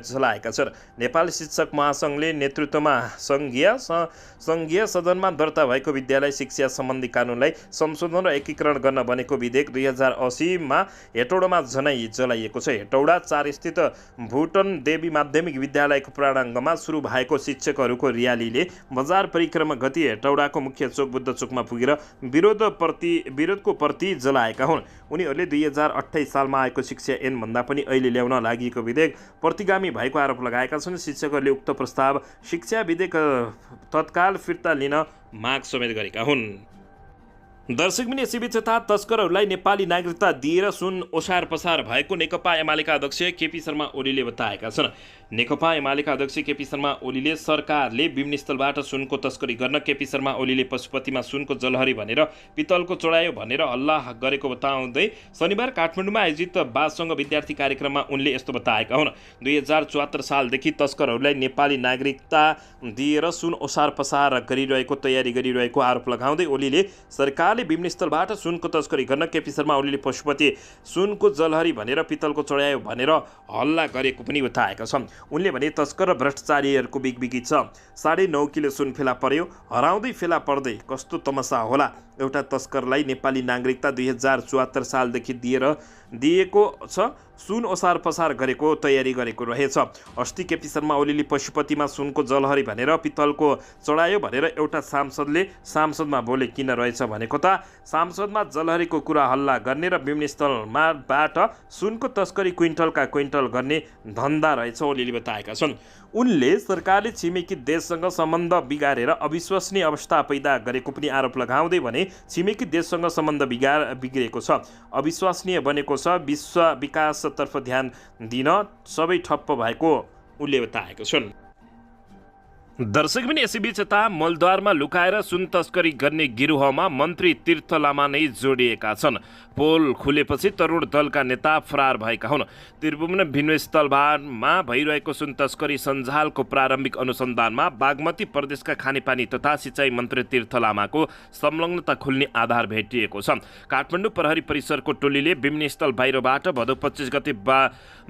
जलाएका छन्। नेपाल शिक्षक महासङ्घले नेतृत्वमा सङ्घीय सदनमा दर्ता भएको विद्यालय शिक्षा सम्बन्धी कानुनलाई संशोधन र एकीकरण गर्न बनेको विधेयक 2080 हेटौडामा जलाइएको छ। हेटौडा 4 स्थित भुटन देवी माध्यमिक विद्यालयको प्राङ्गणमा सुरु भएको शिक्षकहरूको र्यालीले बजार परिक्रमा गति हेटौडाको मुख्य चोक बुद्ध चोकमा पुगेर विरोधको प्रति जलाएका हुन्। उनीहरूले 2028 सालमा आएको शिक्षा ऐन भन्दा पनि अहिले ल्याउन लागि विधेयक प्रतिगामी भएको आरोप लगाएका छन्। शिक्षकहरूले उक्त प्रस्ताव शिक्षा विधेयक तत्काल फिर्ता लिन माग समेत गरेका हुन्। दर्शकबिन यसैबीच यता तस्करहरूलाई नेपाली नागरिकता दिएर सुन ओसार पसार भएको नेकपा एमालेका अध्यक्ष केपी शर्मा ओलीले बताएका छन्। नेकपा एमालेका अध्यक्ष केपी शर्मा ओलीले सरकारले विमानस्थलबाट सुनको तस्करी गर्न केपी शर्मा ओलीले पशुपतिमा सुनको जलहरी भनेर पितलको चढायो भनेर हल्ला गरेको बताउँदै शनिबार काठमाडौँमा आयोजित बालसङ्घ विद्यार्थी कार्यक्रममा उनले यस्तो बताएका हुन्। 2074 सालदेखि तस्करहरूलाई नेपाली नागरिकता दिएर सुन ओसार पसार गरिरहेको तयारी गरिरहेको आरोप लगाउँदै ओलीले सरकारले विमानस्थलबाट सुनको तस्करी गर्न केपी शर्मा ओलीले पशुपति सुनको जलहरी भनेर पितलको चढायो भनेर हल्ला गरेको पनि बताएका छन्। उनले भने तस्कर र भ्रष्टाचारीहरूको बिगबिगी छ। 9.5 किलो सुन फेला पर्यो, हराउँदै फेला पर्दै कस्तो तमसा होला। एउटा तस्करलाई नेपाली नागरिकता 2074 सालदेखि दिएको छ। सुन ओसार पसार गरेको तयारी गरेको रहेछ। अस्ति केपी शर्मा ओलीले पशुपतिमा सुनको जलहरी भनेर पितलको चढायो भनेर एउटा सांसदले सांसदमा बोले किन रहेछ भनेको त सांसदमा जलहरीको कुरा हल्ला गर्ने र विमानस्थलबाट सुनको तस्करी क्विन्टलका क्विन्टल गर्ने धन्दा रहेछ ओलीले बताएका छन्। उनले सरकारले छिमेकी देशसँग सम्बन्ध बिगारेर अविश्वसनीय अवस्था पैदा गरेको पनि आरोप लगाउँदै भने छिमेकी देशसँग सम्बन्ध बिग्रेको छ, अविश्वसनीय बनेको छ, विश्व विकासतर्फ ध्यान दिन सबै ठप्प भएको उनले बताएका छन्। दर्शकबिन यसैबीच यता मलद्वारमा लुकाएर सुन तस्करी गर्ने गिरोहमा मन्त्री तीर्थ लामा नै जोडिएका छन्। पोल खुलेपछि तरुण दलका नेता फरार भएका हुन्। त्रिभुवन विमानस्थलमा भइरहेको सुन तस्करी सञ्जालको प्रारम्भिक अनुसन्धानमा बागमती प्रदेशका खानेपानी तथा सिँचाइ मन्त्री तीर्थ लामाको संलग्नता खुल्ने आधार भेटिएको छ। काठमाडौँ प्रहरी परिसरको टोलीले विमानस्थल बाहिरबाट भदौ 25 गते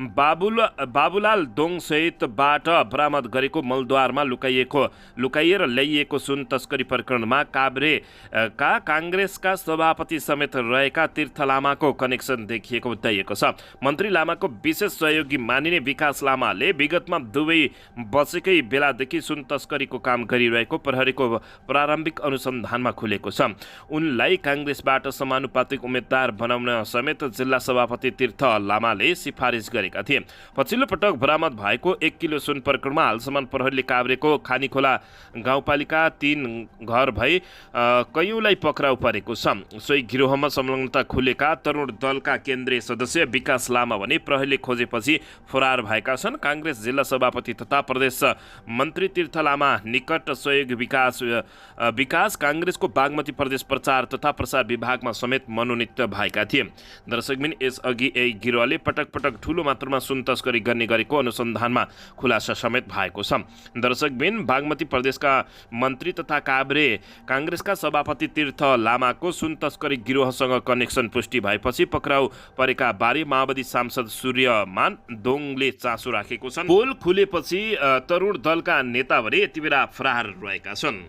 बाबुलाल दोङ सहितबाट बरामद गरेको मलद्वारमा लुकाइएर ल्याइएको सुन तस्करी प्रकरणमा काभ्रेका काङ्ग्रेसका सभापति समेत रहेका तीर्थ लामाको कनेक्सन देखिएको बताइएको छ। मन्त्री लामाको विशेष सहयोगी मानिने विकास लामाले विगतमा दुवै बसेकै बेलादेखि सुन तस्करीको काम गरिरहेको प्रहरीको प्रारम्भिक अनुसन्धानमा खुलेको छ। उनलाई काङ्ग्रेसबाट समानुपातिक उम्मेद्वार बनाउन समेत जिल्ला सभापति तीर्थ लामाले सिफारिस गरेका थिए। पछिल्लो पटक बरामद भएको 1 किलो सुन प्रकरणमा हालसम्म प्रहरीले काभ्रेको खानीखोला गाउँपालिका 3 घर भई कैयौँलाई पक्राउ परेको छ। सोही गिरोहमा संलग्नता खुलेका तरुण दलका केन्द्रीय सदस्य विकास लामा भने प्रहरीले खोजेपछि फरार भएका छन्। काङ्ग्रेस जिल्ला सभापति तथा प्रदेश मन्त्री तीर्थ लामा निकट सहयोगी विकास काङ्ग्रेसको बागमती प्रदेश प्रचार तथा प्रसार विभागमा समेत मनोनित भएका थिए। दर्शकबिन यसअघि यही गिरोहले पटक पटक ठूलो मात्रामा सुन तस्करी गर्ने गरेको अनुसन्धानमा खुलासा समेत भएको छ। दर्शकबिन बागमती प्रदेशका मन्त्री तथा काभ्रे काङ्ग्रेसका सभापति तीर्थ लामाको सुन तस्करी गिरोहसँग कनेक्सन पुष्टि भएपछि पक्राउ परेका बारे माओवादी सांसद सूर्यमान दोङले चासो राखेको छन्। पोल खुलेपछि तरुण दलका नेता भने यति बेला फरार रहेका छन्।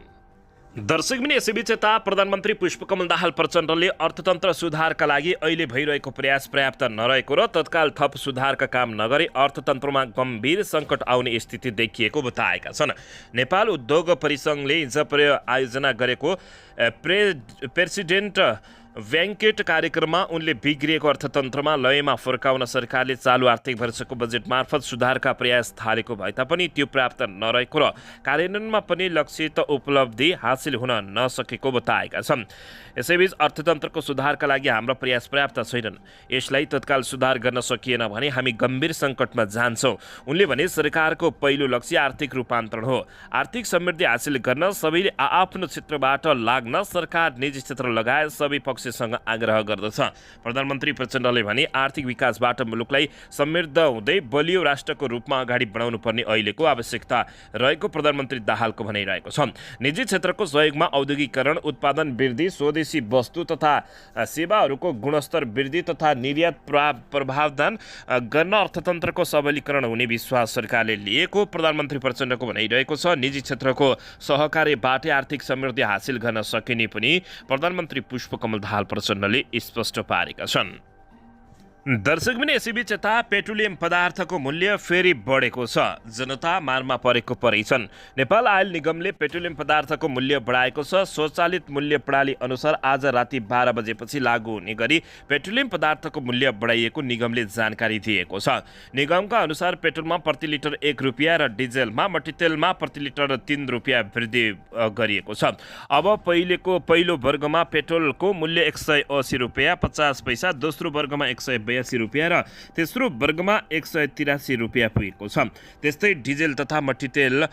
दर्शकबिन यसैबीच यता प्रधानमन्त्री पुष्पकमल दाहाल प्रचण्डले अर्थतन्त्र सुधारका लागि अहिले भइरहेको प्रयास पर्याप्त नरहेको र तत्काल थप सुधारका काम नगरे अर्थतन्त्रमा गम्भीर सङ्कट आउने स्थिति देखिएको बताएका छन्। नेपाल उद्योग परिसङ्घले हिजो आयोजना गरेको प्रेसिडेन्ट ब्याङ्केट कार्यक्रममा उनले बिग्रिएको अर्थतन्त्रमा लयमा फर्काउन सरकारले चालु आर्थिक वर्षको बजेट मार्फत सुधारका प्रयास थालेको भए तापनि त्यो प्राप्त नरहेको र कार्यान्वयनमा पनि लक्षित उपलब्धि हासिल हुन नसकेको बताएका छन्। यसैबीच अर्थतन्त्रको सुधारका लागि हाम्रा प्रयास पर्याप्त छैनन्। यसलाई तत्काल सुधार गर्न सकिएन भने हामी गम्भीर सङ्कटमा जान्छौँ। उनले भने सरकारको पहिलो लक्ष्य आर्थिक रूपान्तरण हो। आर्थिक समृद्धि हासिल गर्न सबैले आआफ्नो क्षेत्रबाट लाग्न सरकार निजी क्षेत्र लगायत सबै पक्षसँग आग्रह गर्दछ। प्रधानमन्त्री प्रचण्डले भने आर्थिक विकासबाट मुलुकलाई समृद्ध हुँदै बलियो राष्ट्रको रूपमा अगाडि बढाउनु पर्ने अहिलेको आवश्यकता रहेको प्रधानमन्त्री दाहालको भनाइरहेको छ। निजी क्षेत्रको सहयोगमा औद्योगिकरण, उत्पादन वृद्धि, स्वदेशी वस्तु तथा सेवाहरूको गुणस्तर वृद्धि तथा निर्यात प्रभावदान गर्न अर्थतन्त्रको सबलीकरण हुने विश्वास सरकारले लिएको प्रधानमन्त्री प्रचण्डको भनाइरहेको छ। निजी क्षेत्रको सहकार्यबाट आर्थिक समृद्धि हासिल गर्न सकिने पनि प्रधानमन्त्री पुष्पकमल दाहाल प्रचण्डले स्पष्ट पारेका छन्। दर्शक पनि यसैबीच यता पेट्रोलियम पदार्थको मूल्य फेरि बढेको छ। जनता मारमा परेको छन्। नेपाल आयल निगमले पेट्रोलियम पदार्थको मूल्य बढाएको छ। स्वचालित मूल्य प्रणाली अनुसार आज राति 12 बजेपछि लागू हुने गरी पेट्रोलियम पदार्थको मूल्य बढाइएको निगमले जानकारी दिएको छ। निगमका अनुसार पेट्रोलमा प्रति लिटर 1 रुपियाँ र डिजेलमा मट्टीतेलमा प्रति लिटर 3 रुपियाँ वृद्धि गरिएको छ। अब पहिलो वर्गमा पेट्रोलको मूल्य 180 रुपियाँ 50 पैसा, दोस्रो वर्गमा 182 रुपियाँ र तेस्रो वर्गमा 183 रुपियाँ पुगेको छ। त्यस्तै डिजेल तथा मट्टीतेल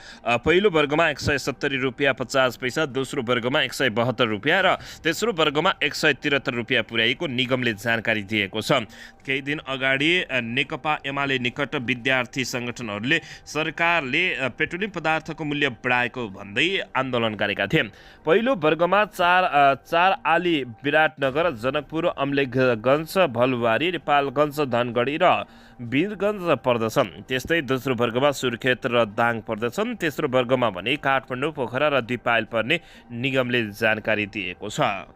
पहिलो वर्गमा 170 रुपियाँ 50 पैसा, दोस्रो वर्गमा 172 रुपियाँ र तेस्रो वर्गमा 173 रुपियाँ पुर्याएको निगमले जानकारी दिएको छ। केही दिन अगाडि नेकपा एमाले निकट विद्यार्थी सङ्गठनहरूले सरकारले पेट्रोलियम पदार्थको मूल्य बढाएको भन्दै आन्दोलन गरेका थिए। पहिलो वर्गमा चार आली, विराटनगर, जनकपुर, अम्लेखगञ्ज, भलुवारी, नेपालगञ्ज, धनगढी र वीरगञ्ज पर्दछन्। त्यस्तै दोस्रो वर्गमा सुर्खेत र दाङ पर्दछन्। तेस्रो वर्गमा भने काठमाडौँ, पोखरा र दिपायल पर्ने निगमले जानकारी दिएको छ।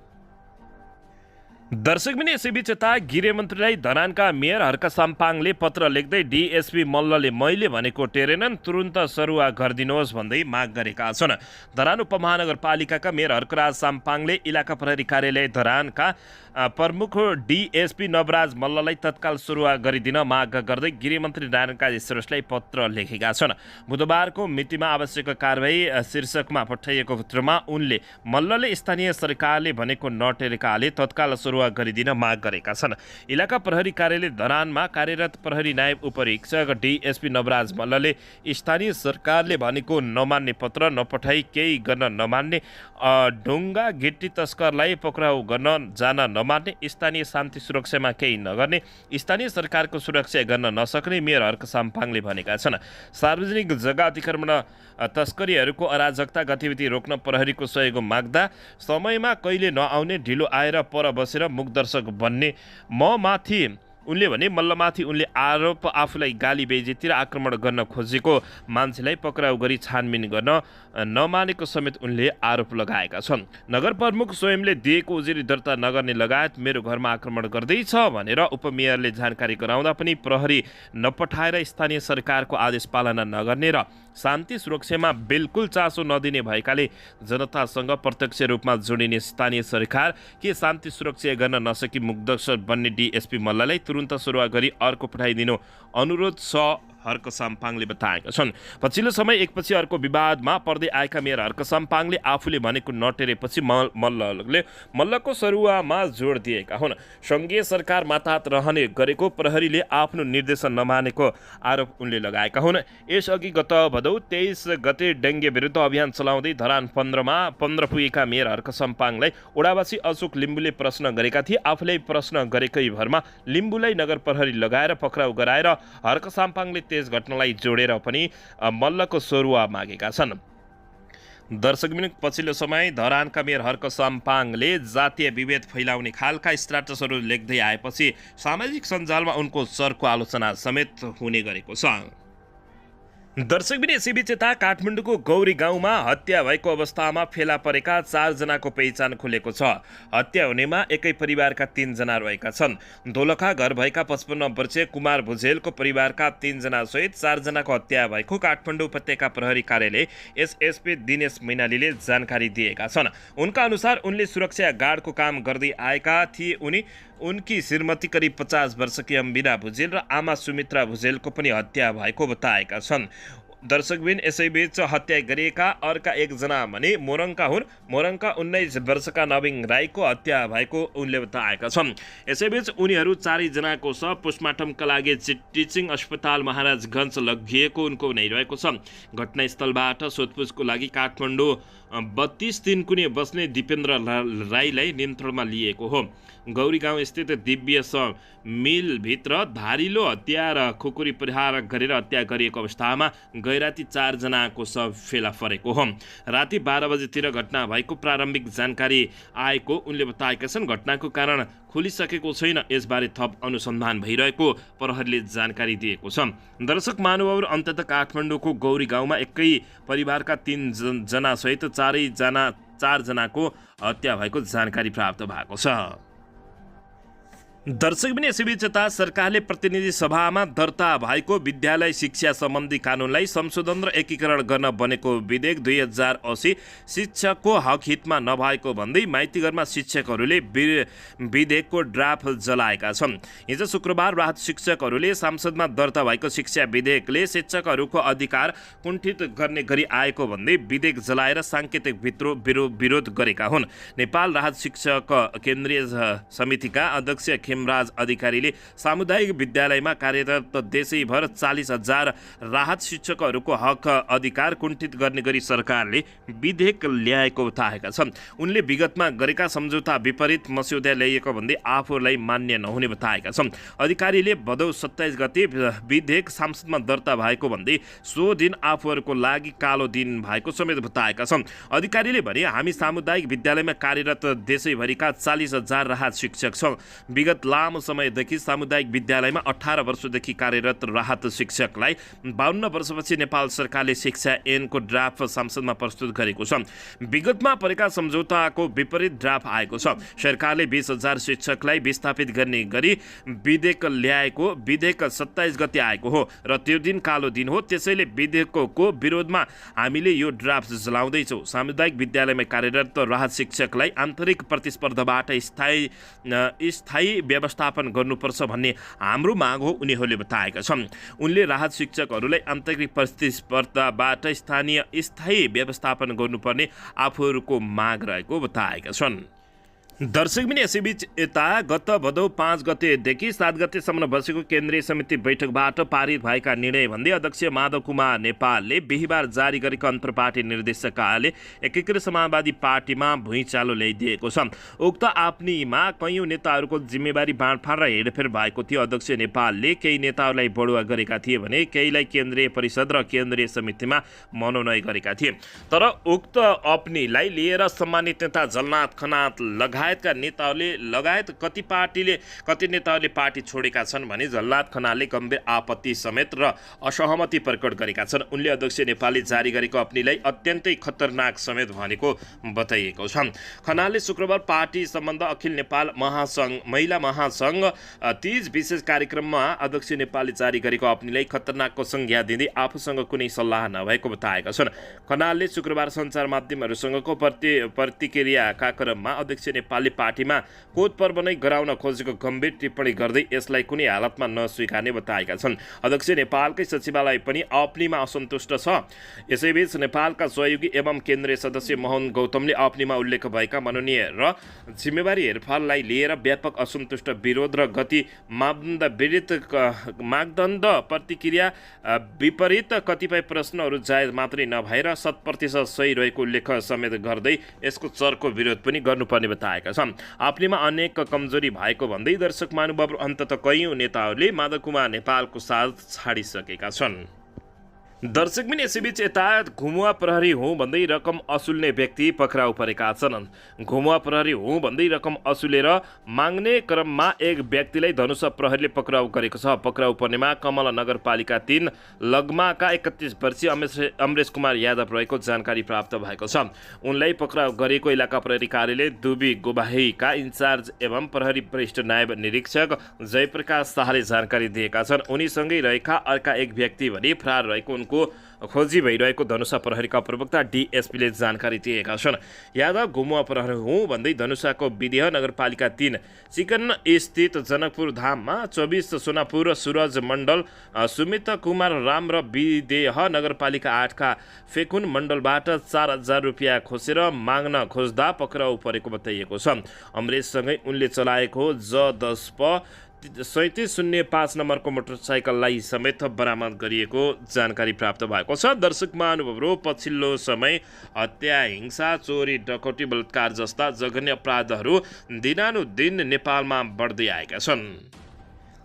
दर्शक पनि यसैबीच यता गृहमन्त्रीलाई धरानका मेयर हर्क साम्पाङले पत्र लेख्दै डिएसपी मल्लले मैले भनेको टेरेनन्, तुरुन्त सरुवा गरिदिनुहोस् भन्दै माग गरेका छन्। धरान उपमहानगरपालिकाका मेयर हर्कराज साम्पाङले इलाका प्रहरी कार्यालय धरानका प्रमुख डिएसपी नवराज मल्ललाई तत्काल सरुवा गरिदिन माग गर्दै गृहमन्त्री नारायण काजी श्रेष्ठलाई पत्र लेखेका छन्। बुधबारको मितिमा आवश्यक कारबाही शीर्षकमा पठाइएको पत्रमा उनले मल्लले स्थानीय सरकारले भनेको नटेरेकाले तत्काल सरुवा गरिदिन माग गरेका छन्। इलाका प्रहरी कार्यालय धरानमा कार्यरत प्रहरी नायब उपरीक्षक डिएसपी नवराज मल्लले स्थानीय सरकारले भनेको नमान्ने, पत्र नपठाई केही गर्न नमान्ने, ढुङ्गा गिट्टी तस्करलाई पक्राउ गर्न जान नमान्ने, स्थानीय शान्ति सुरक्षामा केही नगर्ने, स्थानीय सरकारको सुरक्षा गर्न नसक्ने मेयर हर्क साम्पाङले भनेका छन्। सार्वजनिक जग्गा अतिक्रमण तस्करीहरूको अराजकता गतिविधि रोक्न प्रहरीको सहयोग माग्दा समयमा कहिले नआउने, ढिलो आएर पर बसेर मुखदर्शक बन्ने उनले भने मल्लमाथि उनले आरोप आफूलाई गाली बेइज्जती र आक्रमण गर्न खोजेको मान्छेलाई पक्राउ गरी छानबिन गर्न नमानेको समेत उनले आरोप लगाएका छन्। नगर प्रमुख स्वयंले दिएको उजुरी दर्ता नगर्ने लगायत मेरो घरमा आक्रमण गर्दैछ भनेर उपमेयरले जानकारी गराउँदा पनि प्रहरी नपठाएर स्थानीय सरकारको आदेश पालना नगर्ने र शान्ति सुरक्षामा बिल्कुल चासो नदिने भएकाले जनतासँग प्रत्यक्ष रूपमा जोडिने स्थानीय सरकार के शान्ति सुरक्षा गर्न नसकी मुखदर्शक बन्ने डिएसपी मल्ललाई तुरुन्त सरुवा गरी अर्को पठाइदिनु अनुरोध छ, हर्क साम्पाङले बताएका छन्। पछिल्लो समय एकपछि अर्को विवादमा पर्दै आएका मेयर हर्क साम्पाङले आफूले भनेको नटेरेपछि मल्लको सरुवामा जोड दिएका हुन्। सङ्घीय सरकार मातहत रहने गरेको प्रहरीले आफ्नो निर्देशन नमानेको आरोप उनले लगाएका हुन्। यसअघि गत भदौ 23 गते डेङ्गे विरुद्ध अभियान चलाउँदै धरान 15 पुगेका मेयर हर्क साम्पाङलाई ओडावासी अशोक लिम्बुले प्रश्न गरेका थिए। आफूलाई प्रश्न गरेकै भरमा लिम्बुलाई नगर प्रहरी लगाएर पक्राउ गराएर हर्क साम्पाङले त्यस घटनालाई जोडेर पनि मल्लको सरुवा मागेका छन्। दर्शक पछिल्लो समय धरानका मेयर हर्क साम्पाङले जातीय विभेद फैलाउने खालका स्ट्याटसहरू लेख्दै आएपछि सामाजिक सञ्जालमा उनको सरको आलोचना समेत हुने गरेको छ। दर्शकबिन यसैबीच यता काठमाडौँको गौरी गाउँमा हत्या भएको अवस्थामा फेला परेका 4 जनाको पहिचान खुलेको छ। हत्या हुनेमा एकै परिवारका 3 जना रहेका छन्। दोलखा घर भएका 55 वर्षीय कुमार भुजेलको परिवारका 3 जना सहित 4 जनाको हत्या भएको काठमाडौँ उपत्यका प्रहरी कार्यालय एसएसपी दिनेश मैनालीले जानकारी दिएका छन्। उनका अनुसार उनले सुरक्षा गार्डको काम गर्दै आएका थिए। उनकी श्रीमती करिब 50 वर्षकी अम्बिना भुजेल र आमा सुमित्रा भुजेलको पनि हत्या भएको बताएका छन्। दर्शकबिन यसैबीच हत्या गरिएका अर्का एकजना भने मोरङका हुन्। मोरङका 19 वर्षका नवीन राईको हत्या भएको उनले बताएका छन्। यसैबीच उनीहरू 4 जनाको शव पोस्टमार्टमका लागि टिचिङ अस्पताल महाराजगञ्ज लगिएको उनको भनाइरहेको छ। घटनास्थलबाट सोधपुछको लागि काठमाडौँ 32 दिन कुनै बस्ने दिपेन्द्र राईलाई नियन्त्रणमा लिएको हो। गौरी गाउँ स्थित दिव्य मिलभित्र धारिलो हतियार खुकुरी प्रहार गरेर हत्या गरिएको अवस्थामा गैराती 4 जनाको शव फेला परेको हो। राति 12 बजेतिर घटना भएको प्रारम्भिक जानकारी आएको उनले बताएका छन्। घटनाको कारण खुलिसकेको छैन, यसबारे थप अनुसन्धान भइरहेको प्रहरीले जानकारी दिएको छ। दर्शक महानुभावहरू, अन्ततः काठमाडौँको गौरी गाउँमा एकै परिवारका 3 जना सहित 4 जनाको हत्या भएको जानकारी प्राप्त भएको छ। दर्शकबिन यसैबीच यता सरकारले प्रतिनिधि सभामा दर्ता भएको विद्यालय शिक्षा सम्बन्धी कानुनलाई संशोधन र एकीकरण गर्न बनेको विधेयक 2080 शिक्षकको हक हितमा नभएको भन्दै माइतीघरमा शिक्षकहरूले विधेयकको ड्राफ्ट जलाएका छन्। हिजो शुक्रबार राहत शिक्षकहरूले संसदमा दर्ता भएको शिक्षा विधेयकले शिक्षकहरूको अधिकार कुण्ठित गर्ने गरी आएको भन्दै विधेयक जलाएर साङ्केतिक विरोध गरेका हुन्। नेपाल राहत शिक्षक केन्द्रीय समितिका अध्यक्ष खेमराज अधिकारीले सामुदायिक विद्यालयमा कार्यरत देशैभर 40,000 राहत शिक्षकहरूको हक अधिकार कुण्ठित गर्ने गरी सरकारले विधेयक ल्याएको बताएका छन्। उनले विगतमा गरेका सम्झौता विपरीत मस्यौदा ल्याइएको भन्दै आफूलाई मान्य नहुने बताएका छन्। अधिकारीले भदौ 27 गते विधेयक संसदमा दर्ता भएको भन्दै सो दिन आफूहरूको लागि कालो दिन भएको समेत बताएका छन्। अधिकारीले भने, हामी सामुदायिक विद्यालयमा कार्यरत देशैभरिका 40,000 राहत शिक्षक छौँ। विगत लामो समयदेखि सामुदायिक विद्यालयमा 18 वर्षदेखि कार्यरत राहत शिक्षकलाई 52 वर्षपछि नेपाल सरकारले शिक्षा ऐनको ड्राफ्ट संसदमा प्रस्तुत गरेको छ। विगतमा परेका सम्झौताको विपरीत ड्राफ्ट आएको छ। सरकारले 20,000 शिक्षकलाई विस्थापित गर्ने गरी विधेयक ल्याएको विधेयक 27 गते आएको हो र त्यो दिन कालो दिन हो। त्यसैले विधेयकको विरोधमा हामीले यो ड्राफ्ट जलाउँदैछौँ। सामुदायिक विद्यालयमा कार्यरत राहत शिक्षकलाई आन्तरिक प्रतिस्पर्धाबाट स्थायी व्यवस्थापन गर्नुपर्छ भन्ने हाम्रो माग हो, उनीहरूले बताएका छन्। उनले राहत शिक्षकहरूलाई आन्तरिक प्रतिस्पर्धाबाट स्थायी व्यवस्थापन गर्नुपर्ने आफूहरूको माग रहेको बताएका छन्। दर्शकबिन यसैबीच यता गत भदौ 5 गतेदेखि 7 गतेसम्म बसेको केन्द्रीय समिति बैठकबाट पारित भएका निर्णय भन्दै अध्यक्ष माधव कुमार नेपालले बिहिबार जारी गरेको अन्तर्पार्टी निर्देशकले एकीकृत समाजवादी पार्टीमा भुइँचालो ल्याइदिएको छ। उक्त आफ्नीमा कैयौँ नेताहरूको जिम्मेवारी बाँडफाँड र हेरफेर भएको थियो। अध्यक्ष नेपालले केही नेताहरूलाई बढुवा गरेका थिए भने केहीलाई केन्द्रीय परिषद र केन्द्रीय समितिमा मनोनयन गरेका थिए। तर उक्त अप्नीलाई लिएर सम्मानित नेता झलनाथ खनाल लगायत कति नेताहरूले पार्टी छोडेका छन् भने झलनाथ खनालले गम्भीर आपत्ति समेत र असहमति प्रकट गरेका छन्। उनले अध्यक्ष नेपालले जारी गरेको अप्नीलाई अत्यन्तै खतरनाक समेत भनेको बताइएको छ। खनालले शुक्रबार पार्टी सम्बन्ध अखिल नेपाल महिला महासङ्घ 30 विशेष कार्यक्रममा अध्यक्ष नेपालले जारी गरेको अप्नीलाई खतरनाकको संज्ञा दिँदै आफूसँग कुनै सल्लाह नभएको बताएका छन्। खनालले शुक्रबार सञ्चार माध्यमहरूसँगको प्रतिक्रियाका क्रममा अध्यक्ष नेपालले पार्टीमा कोद पर्व नै गराउन खोजेको गम्भीर टिप्पणी गर्दै यसलाई कुनै हालतमा नस्वीकार्ने बताएका छन्। अध्यक्ष नेपालकै सचिवालय पनि अप्नीमा असन्तुष्ट छ। यसैबीच नेपालका सहयोगी एवं केन्द्रीय सदस्य मोहन गौतमले अप्नीमा उल्लेख भएका मनोनयन र जिम्मेवारी हेरफेरलाई लिएर व्यापक असन्तुष्ट विरोध र गति मापदण्ड प्रतिक्रिया विपरीत कतिपय प्रश्नहरू जायज मात्रै नभएर 100% सही रहेको उल्लेख समेत गर्दै यसको चर्को विरोध पनि गर्नुपर्ने बताएका छन्। आफ्नीमा अनेक कमजोरी भएको भन्दै दर्शक महानुभाव अन्ततः कैयौँ नेताहरूले माधव कुमार नेपालको साथ छाडिसकेका छन्। दर्शकबिन यसैबीच यता घुमुवा प्रहरी हुँ भन्दै रकम असुल्ने व्यक्ति पक्राउ परेका छन्। घुमुवा प्रहरी हुँ भन्दै रकम असुलेर माग्ने क्रममा एक व्यक्तिलाई धनुषा प्रहरीले पक्राउ गरेको छ। पक्राउ पर्नेमा कमला नगरपालिका 3 लगमाका 31 वर्षीय अमरेश कुमार यादव रहेको जानकारी प्राप्त भएको छ। उनलाई पक्राउ गरेको इलाका प्रहरी कार्यालय दुबी गोबाहीका इन्चार्ज एवं प्रहरी वरिष्ठ नायब निरीक्षक जयप्रकाश शाहले जानकारी दिएका छन्। उनीसँगै रहेका अर्का एक व्यक्ति भने फरार रहेको उनको खोजी भइरहेको धनुषा प्रहरीका प्रवक्ता डिएसपीले जानकारी दिएका छन्। यादव घुमुवा प्रहरी हुँ भन्दै धनुषाको विदेह नगरपालिका 3 चिकन स्थित जनकपुर धाममा 24 सोनापुर सूरज मण्डल सुमित कुमार राम र विदेह नगरपालिका 8 का फेकुन मण्डलबाट 4000 रुपियाँ खोसेर माग्न खोज्दा पक्राउ परेको बताइएको छ। अमरेशसँगै उनले चलाएको J10 3705 नम्बरको मोटरसाइकललाई समेत बरामद गरिएको जानकारी प्राप्त भएको छ। दर्शक महानुभावहरू, पछिल्लो समय हत्या, हिंसा, चोरी, डकैती, बलात्कार जस्ता जघन्य अपराधहरू दिनानुदिन नेपालमा बढ्दै आएका छन्।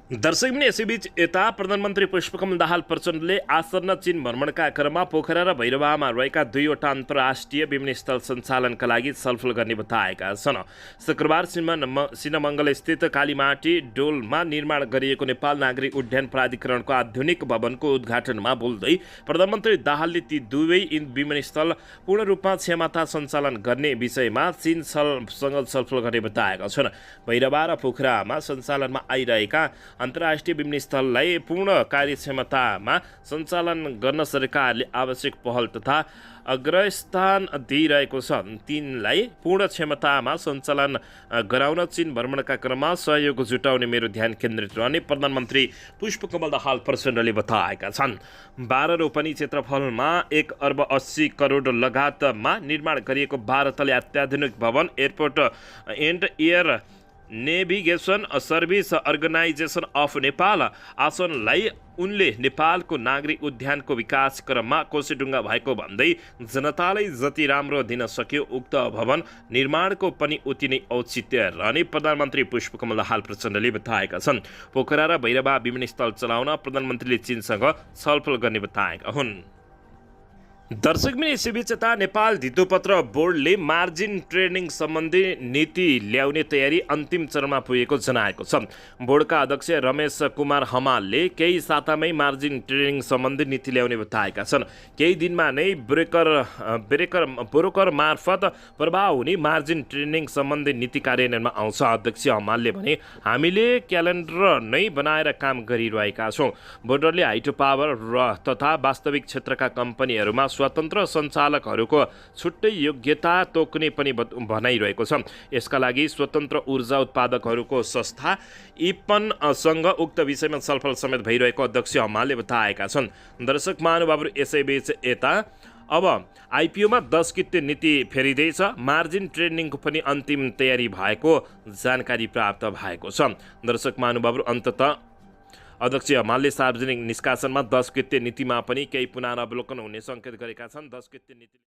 दर्शकबिन यसैबीच यता प्रधानमन्त्री पुष्पकमल दाहाल प्रचण्डले आसन्न चीन भ्रमणका क्रममा पोखरा र भैरवामा रहेका 2वटा अन्तर्राष्ट्रिय विमानस्थल सञ्चालनका लागि छलफल गर्ने बताएका छन्। शुक्रबार सिनमङ्गल स्थित कालीमाटी डोलमा निर्माण गरिएको नेपाल नागरिक उड्डयन प्राधिकरणको आधुनिक भवनको उद्घाटनमा बोल्दै प्रधानमन्त्री दाहालले ती दुवै विमानस्थल पूर्ण रूपमा क्षमता सञ्चालन गर्ने विषयमा चीनसँग छलफल गर्ने बताएका छन्। भैरवा र पोखरामा सञ्चालनमा आइरहेका अन्तर्राष्ट्रिय विमानस्थललाई पूर्ण कार्यक्षमतामा सञ्चालन गर्न सरकारले आवश्यक पहल तथा अग्रस्थान दिइरहेको छ। तिनलाई पूर्ण क्षमतामा सञ्चालन गराउन चीन भ्रमणका क्रममा सहयोग जुटाउने मेरो ध्यान केन्द्रित रहने प्रधानमन्त्री पुष्पकमल दाहाल प्रचण्डले बताएका छन्। 12 रोपनी क्षेत्रफलमा 1 अर्ब 80 करोड लगातमा निर्माण गरिएको 12 तले अत्याधुनिक भवन airport and air navigation service organization of Nepal आसनलाई उनले नेपालको नागरिक उद्यानको विकास क्रममा कोसेडुङ्गा भएको भन्दै जनतालाई जति राम्रो दिन सक्यो उक्त भवन निर्माणको पनि उति नै औचित्य रहने प्रधानमन्त्री पुष्पकमल दाहाल प्रचण्डले बताएका छन्। पोखरा र भैरवा विमानस्थल चलाउन प्रधानमन्त्रीले चीनसँग छलफल गर्ने बताएका हुन्। दर्शकबिन यसैबीच यता नेपाल धितोपत्र बोर्डले मार्जिन ट्रेडिङ सम्बन्धी नीति ल्याउने तयारी अन्तिम चरणमा पुगेको जनाएको छ। बोर्डका अध्यक्ष रमेश कुमार हमालले केही सातामै मार्जिन ट्रेडिङ सम्बन्धी नीति ल्याउने बताएका छन्। केही दिनमा नै ब्रोकर मार्फत प्रभाव हुने मार्जिन ट्रेडिङ सम्बन्धी नीति कार्यान्वयनमा आउँछ। अध्यक्ष हमालले भने, हामीले क्यालेन्डर नै बनाएर काम गरिरहेका छौँ। बोर्डरले हाइड्रो पावर तथा वास्तविक क्षेत्रका कम्पनीहरूमा स्वतन्त्र सञ्चालकहरूको छुट्टै योग्यता तोक्ने पनि भनाइरहेको छ। यसका लागि स्वतन्त्र ऊर्जा उत्पादकहरूको संस्था इपनसँग उक्त विषयमा छलफल समेत भइरहेको अध्यक्ष हमालले बताएका छन्। दर्शक महानुभावहरू, यसैबीच यता अब आइपिओमा 10 कित्ते नीति फेरिँदैछ। मार्जिन ट्रेडिङको पनि अन्तिम तयारी भएको जानकारी प्राप्त भएको छ। दर्शक महानुभावहरू, अन्ततः अध्यक्ष हमालले सार्वजनिक निष्कासनमा 10 कित्ते नीतिमा पनि केही पुनरावलोकन हुने सङ्केत गरेका छन्। 10 कित्ते नीति